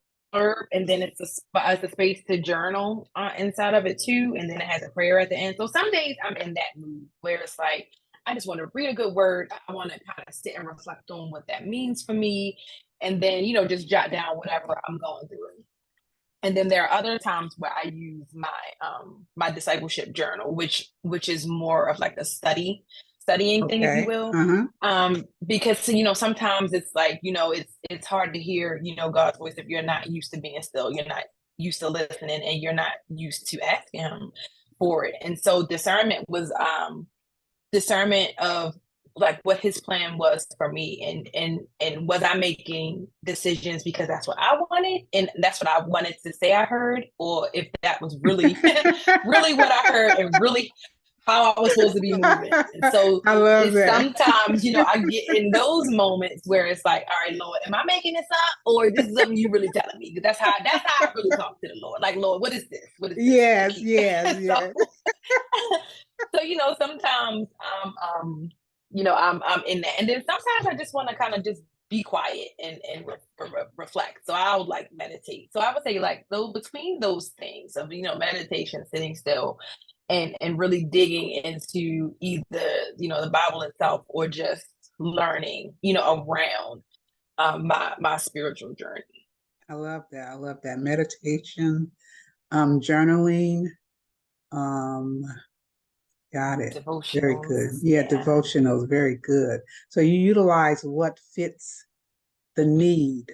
and then it's a space to journal inside of it too. And then it has a prayer at the end. So some days I'm in that mood where it's like, I just want to read a good word. I want to kind of sit and reflect on what that means for me. And then, just jot down whatever I'm going through. And then there are other times where I use my discipleship journal, which is more of like a studying thing, if you Okay. will. Uh-huh. Because sometimes it's like, it's hard to hear, God's voice if you're not used to being still, you're not used to listening, and you're not used to asking him for it. And so discernment of like what his plan was for me, and was I making decisions because that's what I wanted and that's what I wanted to say I heard, or if that was really really what I heard and really how I was supposed to be moving. And so I love it's that. sometimes, I get in those moments where it's like, all right, Lord, am I making this up, or this is something you really telling me? Because that's how I really talk to the Lord. Like, Lord, what is this? What is this? Yes, Like, yes, yes. so so sometimes I'm in that, and then sometimes I just want to kind of just be quiet and reflect. So I would like meditate. So I would say like though between those things of meditation, sitting still, and really digging into either the Bible itself or just learning around my spiritual journey. I love that. I love that. Meditation, journaling, um, got it. Very Devotionals, good. Yeah, yeah. devotionals, very good. So you utilize what fits the need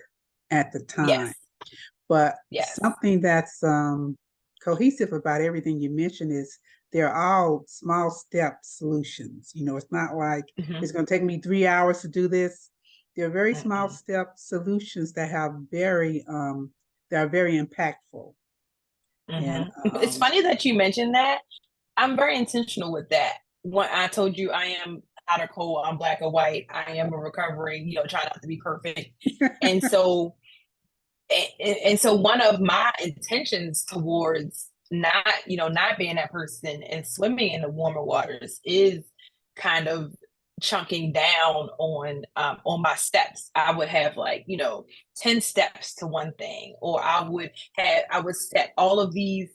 at the time. Yes. But Yes. something that's cohesive about everything you mentioned is they're all small step solutions. It's not like Hmm. it's going to take me 3 hours to do this. They're very small Mm-mm. step solutions that are very impactful. Hmm. And It's funny that you mentioned that. I'm very intentional with that. When I told you I am hot or cold, I'm black or white, I am a recovering, try not to be perfect. And so and so one of my intentions towards not being that person and swimming in the warmer waters is kind of chunking down on my steps. I would have like, 10 steps to one thing, or I would set all of these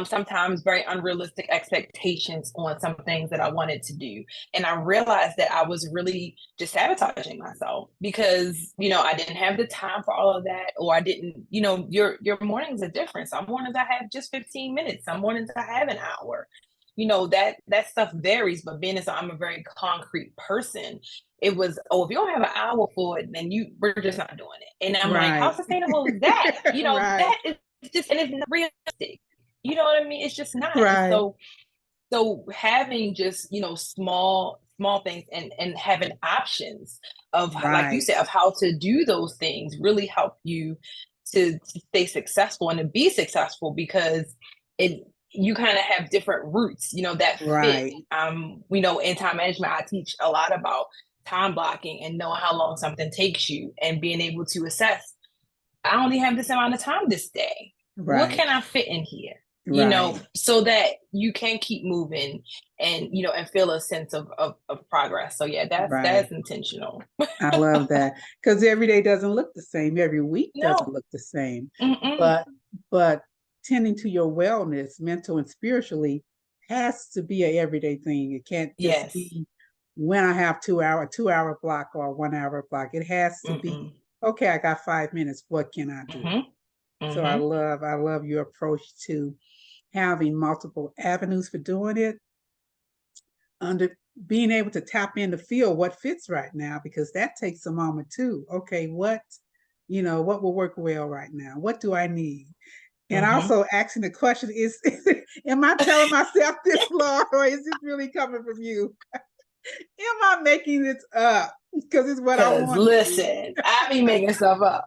sometimes very unrealistic expectations on some things that I wanted to do. And I realized that I was really just sabotaging myself because, I didn't have the time for all of that, or I didn't, your mornings are different. Some mornings I have just 15 minutes, some mornings I have an hour. That stuff varies, but being as I'm a very concrete person, it was, oh, if you don't have an hour for it, then we're just not doing it. And I'm like, how Right. sustainable is that? Right. That is just, and it's not realistic. You know what I mean? It's just not. And Right. so having just, small things and having options of, like you Right. said, of how to do those things really help you to stay successful and to be successful, because it you kind of have different routes, that fit. Right. In time management, I teach a lot about time blocking and knowing how long something takes you and being able to assess, I only have this amount of time this day. What Right. can I fit in here? Right. So that you can keep moving and, and feel a sense of progress. So yeah, Right. that's intentional. I love that, because every day doesn't look the same. Every week doesn't No. look the same. Mm-mm. But but tending to your wellness, mental and spiritually, has to be a everyday thing. It can't just Yes. be when I have 2 hour block or 1 hour block. It has to be, Mm-mm. okay, I got 5 minutes. What can I do? Mm-hmm. So Mm-hmm. I love your approach to having multiple avenues for doing it, under being able to tap in to feel what fits right now, because that takes a moment too. Okay, what will work well right now? What do I need? And Mm-hmm. also asking the question is, am I telling myself this, Lord, or is this really coming from you? Am I making this up because it's what I Because want to do? listen, I be making stuff up.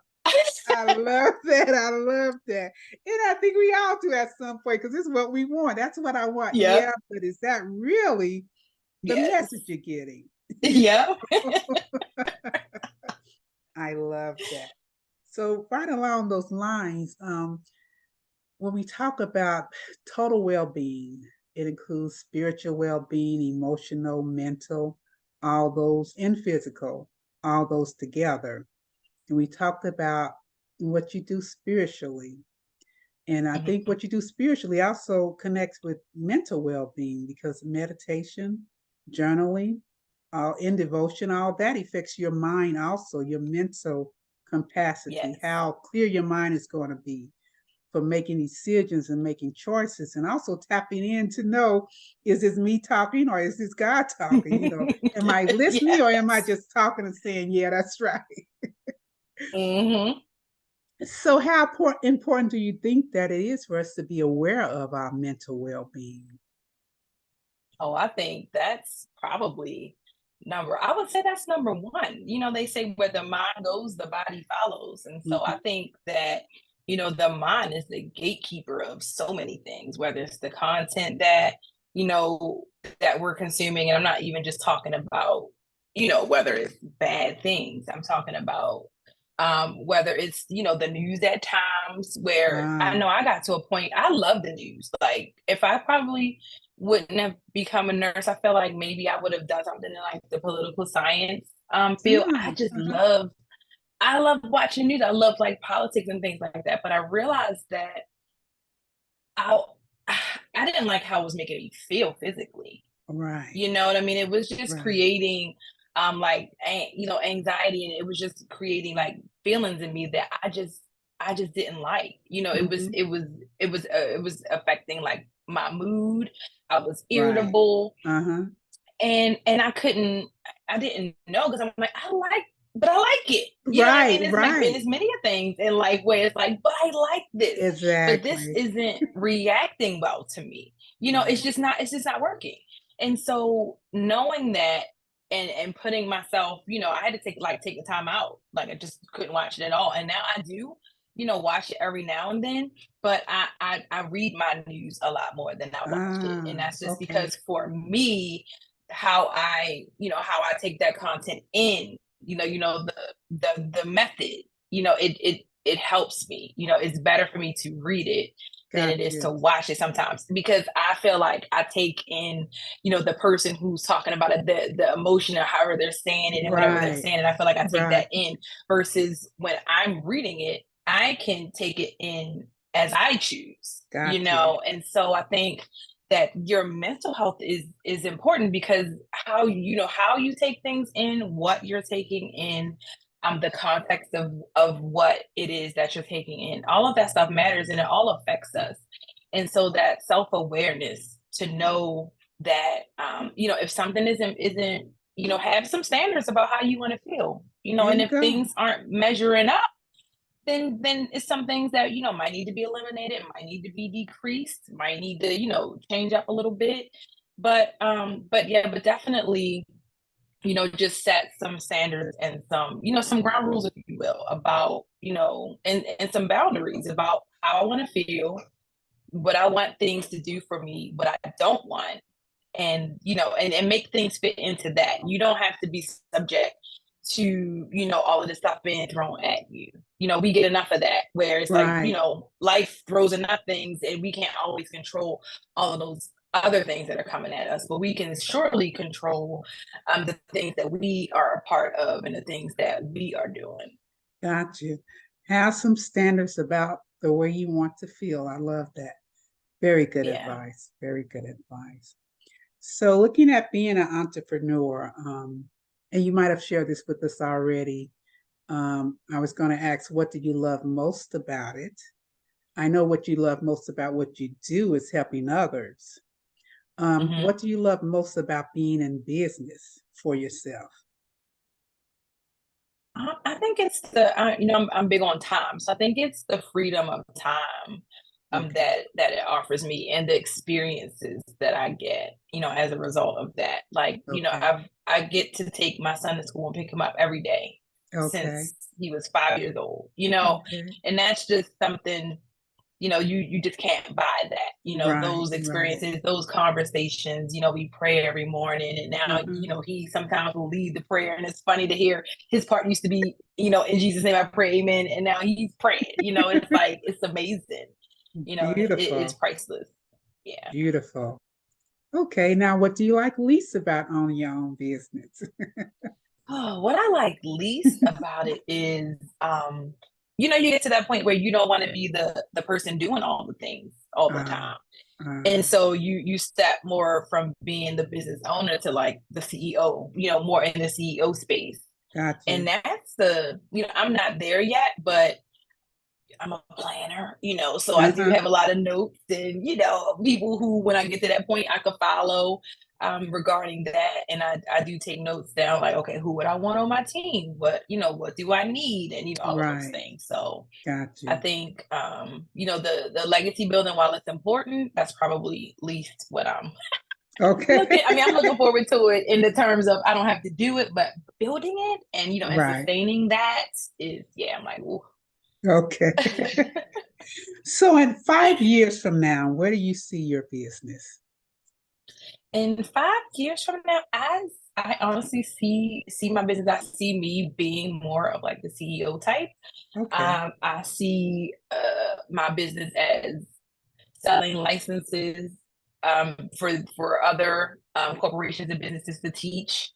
I love that. I love that. And I think we all do at some point, because it's what we want. That's what I want. Yep. Yeah, but is that really the message Yes. you're getting? Yep. I love that. So, right along those lines, when we talk about total well being, it includes spiritual well being, emotional, mental, all those, and physical, all those together. And we talked about what you do spiritually. And I think Mm-hmm. what you do spiritually also connects with mental well being, because meditation, journaling, in devotion, all that affects your mind also, your mental capacity, Yes. how clear your mind is going to be for making decisions and making choices, and also tapping in to know, is this me talking or is this God talking? Am I listening or am I Yes. just talking and saying, yeah, that's right? Mm-hmm. So, how important do you think that it is for us to be aware of our mental well being? Oh, I think that's probably I would say that's number one. They say where the mind goes, the body follows. And so I Mm-hmm. think that, the mind is the gatekeeper of so many things, whether it's the content you know, that we're consuming. And I'm not even just talking about, whether it's bad things. I'm talking about whether it's, the news at times, where I Ah, know I got to a point, I love the news. Like, if I probably wouldn't have become a nurse, I feel like maybe I would have done something in like the political science field. uh-huh. I love watching news. I love like politics and things like that. But I realized that I I didn't like how it was making me feel physically. Right, You know what I mean? It was just right. creating anxiety, and it was just creating like feelings in me that I just didn't like. It was Mm-hmm. it was affecting like my mood. I was Right. irritable, Uh-huh. and I didn't know, because I'm like, but I like it. You know what I Right, mean? It's like, and right. it's many things in like where it's like, but I like this, but this Exactly. isn't reacting well to me. Right. It's just not working. And so knowing that, and putting myself, I had to take the time out. Like, I just couldn't watch it at all. And now I do, watch it every now and then, but I read my news a lot more than I watch it. And Ah, that's just okay. because for me, how I take that content in, the method, it helps me. It's better for me to read it than Got it is you. to watch it sometimes, because I feel like I take in, the person who's talking about it, the emotion of however they're saying it and whatever they're Right. saying. And I feel like I take Right. that in, versus when I'm reading it, I can take it in as I choose, Got you. and so I think that your mental health is important, because how you take things in, what you're taking in, the context of what it is that you're taking in, all of that stuff matters, and it all affects us. And so that self-awareness to know that, if something isn't, have some standards about how you want to feel, There and you if go. things aren't measuring up, then it's some things that might need to be eliminated, might need to be decreased, might need to change up a little bit. But definitely, just set some standards and some, some ground rules, if you will, about, and some boundaries about how I want to feel, what I want things to do for me, what I don't want, and and make things fit into that. You don't have to be subject to all of this stuff being thrown at you. We get enough of that, where it's like, Right. life throws enough things, and we can't always control all of those other things that are coming at us, but we can surely control the things that we are a part of and the things that we are doing. Got you. Have some standards about the way you want to feel. I love that. Very good Yeah. advice. Very good advice. So, looking at being an entrepreneur, and you might have shared this with us already. I was going to ask, what do you love most about it? I know what you love most about what you do is helping others. Mm-hmm. What do you love most about being in business for yourself? I think it's I'm big on time, so I think it's the freedom of time Okay. that it offers me, and the experiences that I get, as a result of that. Like, Okay. I get to take my son to school and pick him up every day Okay. since he was 5 years old, Okay. and that's just something, you just can't buy that, Right. those Right. experiences, those conversations. We pray every morning, and now, Uh-huh. he sometimes will lead the prayer, and it's funny to hear his part used to be, in Jesus' name I pray, amen, and now he's praying. It's like, it's amazing. It's Beautiful. priceless. Yeah. Beautiful. Okay. Now, what do you like least about owning your own business? Oh, what I like least about it is, you get to that point where you don't want to be the person doing all the things all the uh, time. And uh, so you step more from being the business owner to like the CEO, more in the CEO space. got And you. that's I'm not there yet, but I'm a planner, so I do Uh-huh. have a lot of notes, and, people who, when I get to that point, I could follow regarding that. And I do take notes down, like, okay, who would I want on my team? What do I need? And, all of those Right. things. So Got I you. think, the legacy building, while it's important, that's probably least what I'm Okay. I'm looking forward to it in the terms of I don't have to do it, but building it and, and Right. sustaining that is, yeah, I'm like, ooh. Okay. So in 5 years from now, where do you see your business? In 5 years from now, I honestly see my business. I see me being more of like the CEO type. Okay. I see my business as selling licenses for other corporations and businesses to teach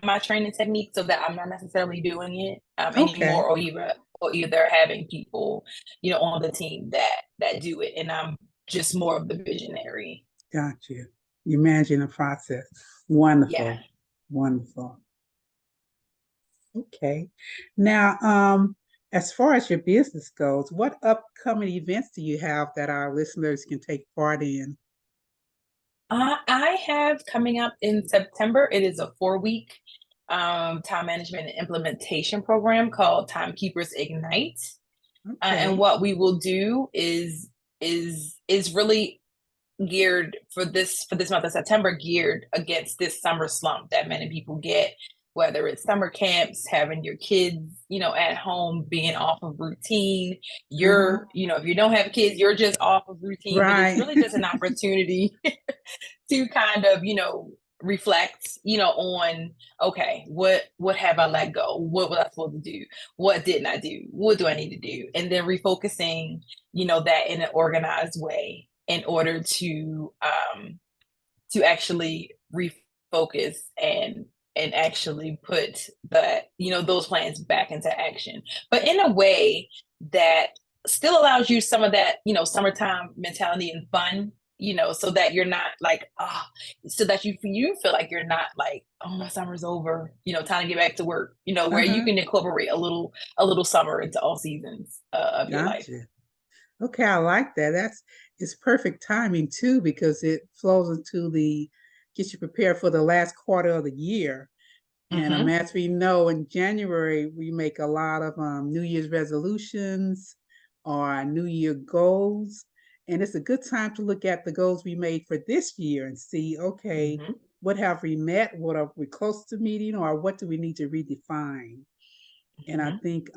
my training technique, so that I'm not necessarily doing it Okay. anymore, or either having people on the team that do it, and I'm just more of the visionary. Got you. You managing the process. Yeah. Wonderful. Wonderful. Okay. Now, as far as your business goes, what upcoming events do you have that our listeners can take part in? I have coming up in September. It is a 4 week time management and implementation program called Timekeepers Ignite. And Okay. what we will do is really geared for this month of September, geared against this summer slump that many people get, whether it's summer camps, having your kids, at home, being off of routine. Uh-huh. If you don't have kids, you're just off of routine, but it's Right. really just an opportunity to kind of, reflect, on, okay, what have I let go? What was I supposed to do? What didn't I do? What do I need to do? And then refocusing, that in an organized way in order to actually refocus and actually put those plans back into action, but in a way that still allows you some of that, summertime mentality and fun, so that you're not like, so that you feel like you're not like, oh, my summer's over, time to get back to work, where you Uh-huh. can incorporate a little summer into all seasons of your life. Gotcha. Okay, I like that. It's perfect timing too because it flows into the gets you prepared for the last quarter of the year. And Mm-hmm. as we know, in January we make a lot of New Year's resolutions or New Year goals, and it's a good time to look at the goals we made for this year and see, okay, Mm-hmm. what have we met? What are we close to meeting, or what do we need to redefine? And I Mm-hmm. think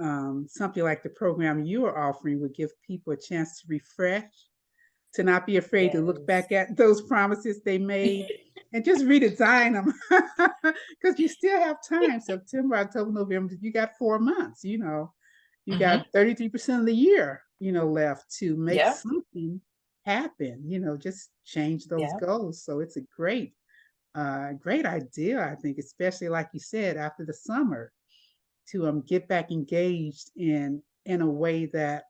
something like the program you are offering would give people a chance to refresh, to not be afraid to look Yes. back at those promises they made and just redesign them because you still have time. September, October, November, you got 4 months, you Mm-hmm. got 33% of the year, left to make Yeah. something happen, just change those Yeah. goals. So it's a great idea, I think, especially like you said, after the summer to get back engaged in a way that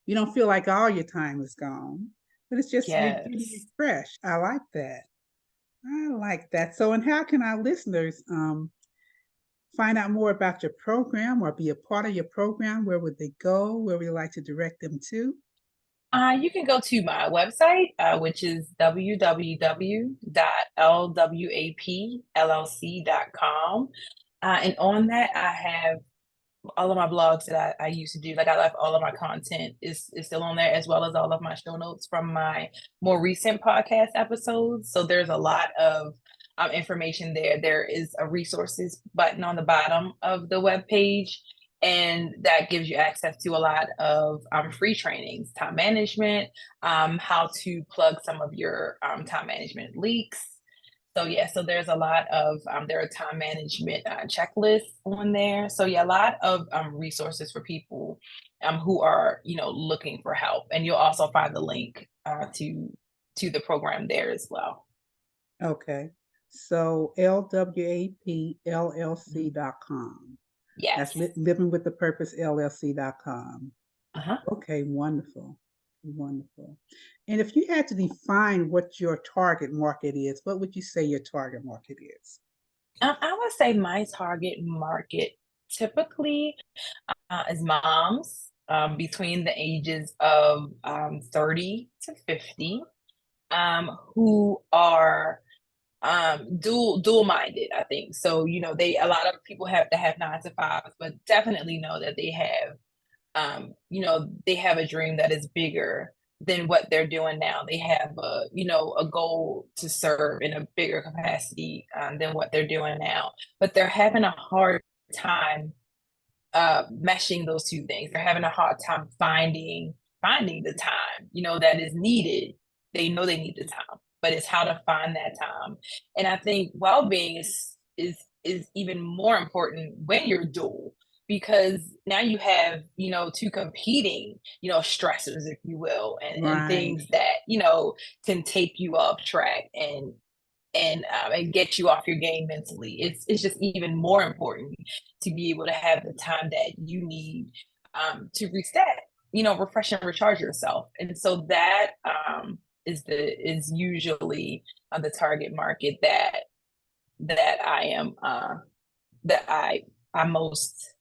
you don't feel like all your time is gone, but it's just you're getting Yes. refreshed. I like that. I like that. So, and how can our listeners find out more about your program or be a part of your program? Where would they go? Where would you like to direct them to? You can go to my website, which is www.lwapllc.com. And on that, I have all of my blogs that I used to do. Like, I left all of my content is still on there, as well as all of my show notes from my more recent podcast episodes. So there's a lot of information there. There is a resources button on the bottom of the web page, and that gives you access to a lot of free trainings, time management, how to plug some of your time management leaks. So yeah, so there's a lot of there are time management checklists on there. So yeah, a lot of resources for people who are looking for help, and you'll also find the link to the program there as well. Okay. So Mhm. LWAPLLC.com. That's Yes. Living with the Purpose LLC.com. Uh-huh. Okay, wonderful. Wonderful. And if you had to define what your target market is, what would you say your target market is? I would say my target market typically is moms between the ages of 30 to 50, who are dual minded. I think so. They a lot of people have to have 9 to 5s, but definitely know that they have a dream that is bigger than what they're doing now. They have a goal to serve in a bigger capacity than what they're doing now, but they're having a hard time meshing those two things. They're having a hard time finding the time, that is needed. They know they need the time, but it's how to find that time. And I think well-being is even more important when you're dual, because now you have, two competing, stressors, if you will, and Right. things that, can take you off track and get you off your game mentally. It's just even more important to be able to have the time that you need to reset, refresh and recharge yourself. And so that is usually the target market that I am that I most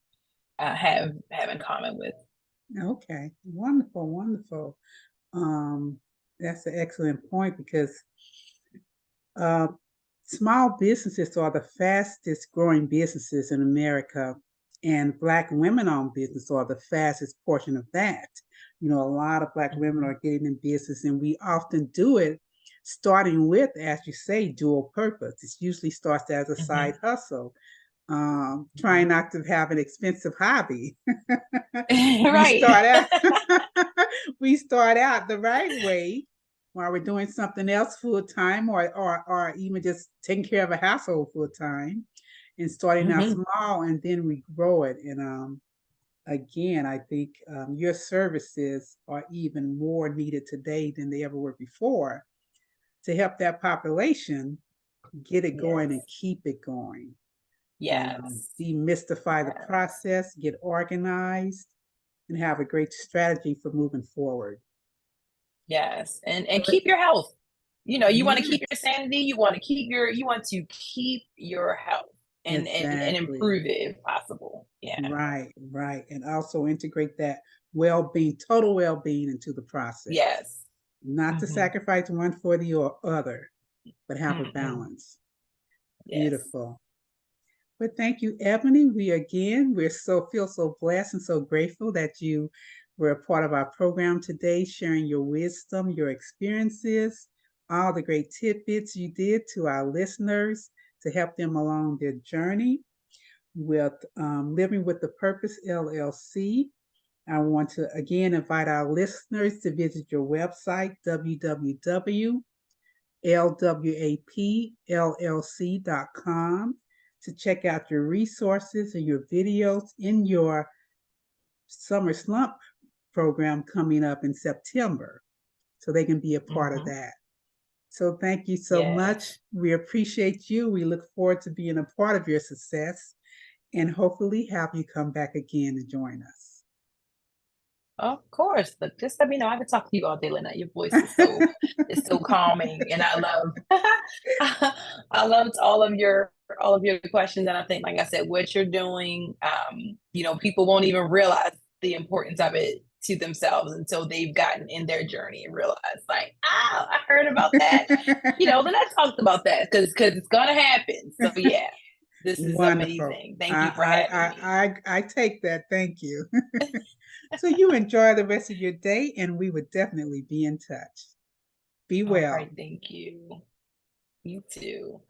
have in common with. Okay. Wonderful. Wonderful. Um, that's an excellent point because uh, small businesses are the fastest growing businesses in America, and Black women owned business are the fastest portion of that. A lot of Black women Mhm. are getting in business, and we often do it starting with, as you say, dual purpose. It usually starts as a side Mhm. hustle, trying Mhm. not to have an expensive hobby. we Right. start out we start out the right way while we're doing something else full time, or even just taking care of a household full time, and starting out Hmm. small, and then we grow it. And again, I think your services are even more needed today than they ever were before to help that population get it going and Yes. keep it going, and Yes. demystify the Yes. process, get organized, and have a great strategy for moving forward. Yes. And So, keep your health. You want to keep your yes, sanity, you want to keep your health and exactly. improve it if possible. Yeah. Right, right. And also integrate that well-being, total well-being into the process. Yes. Not to Hmm. sacrifice one for the other, but have a Hmm. balance. Yes. Beautiful. But thank you, Ebony. We're so feel so blessed and so grateful that you were a part of our program today, sharing your wisdom, your experiences, all the great tidbits you did to our listeners to help them along their journey with Living with the Purpose LLC. I want to again invite our listeners to visit your website, www.lwapllc.com, to check out your resources and your videos in your Summer Slump program coming up in September, so they can be a part of Hmm. that. So thank you so much. Yes. We appreciate you. We look forward to being a part of your success and hopefully have you come back again and join us. Of course. Look, just let me know. I could talk to you all day, Lynette. Your voice is so calming, and I love I loved all of your questions. And I think, like I said, what you're doing, people won't even realize the importance of it to themselves until they've gotten in their journey and realize, like, oh, I heard about that. Then I talked about that because it's gonna happen. So yeah, this is Wonderful. amazing. Thank you for I, having me. I take that. Thank you. So you enjoy the rest of your day, and we would definitely be in touch. Be All well. right, thank you. You too.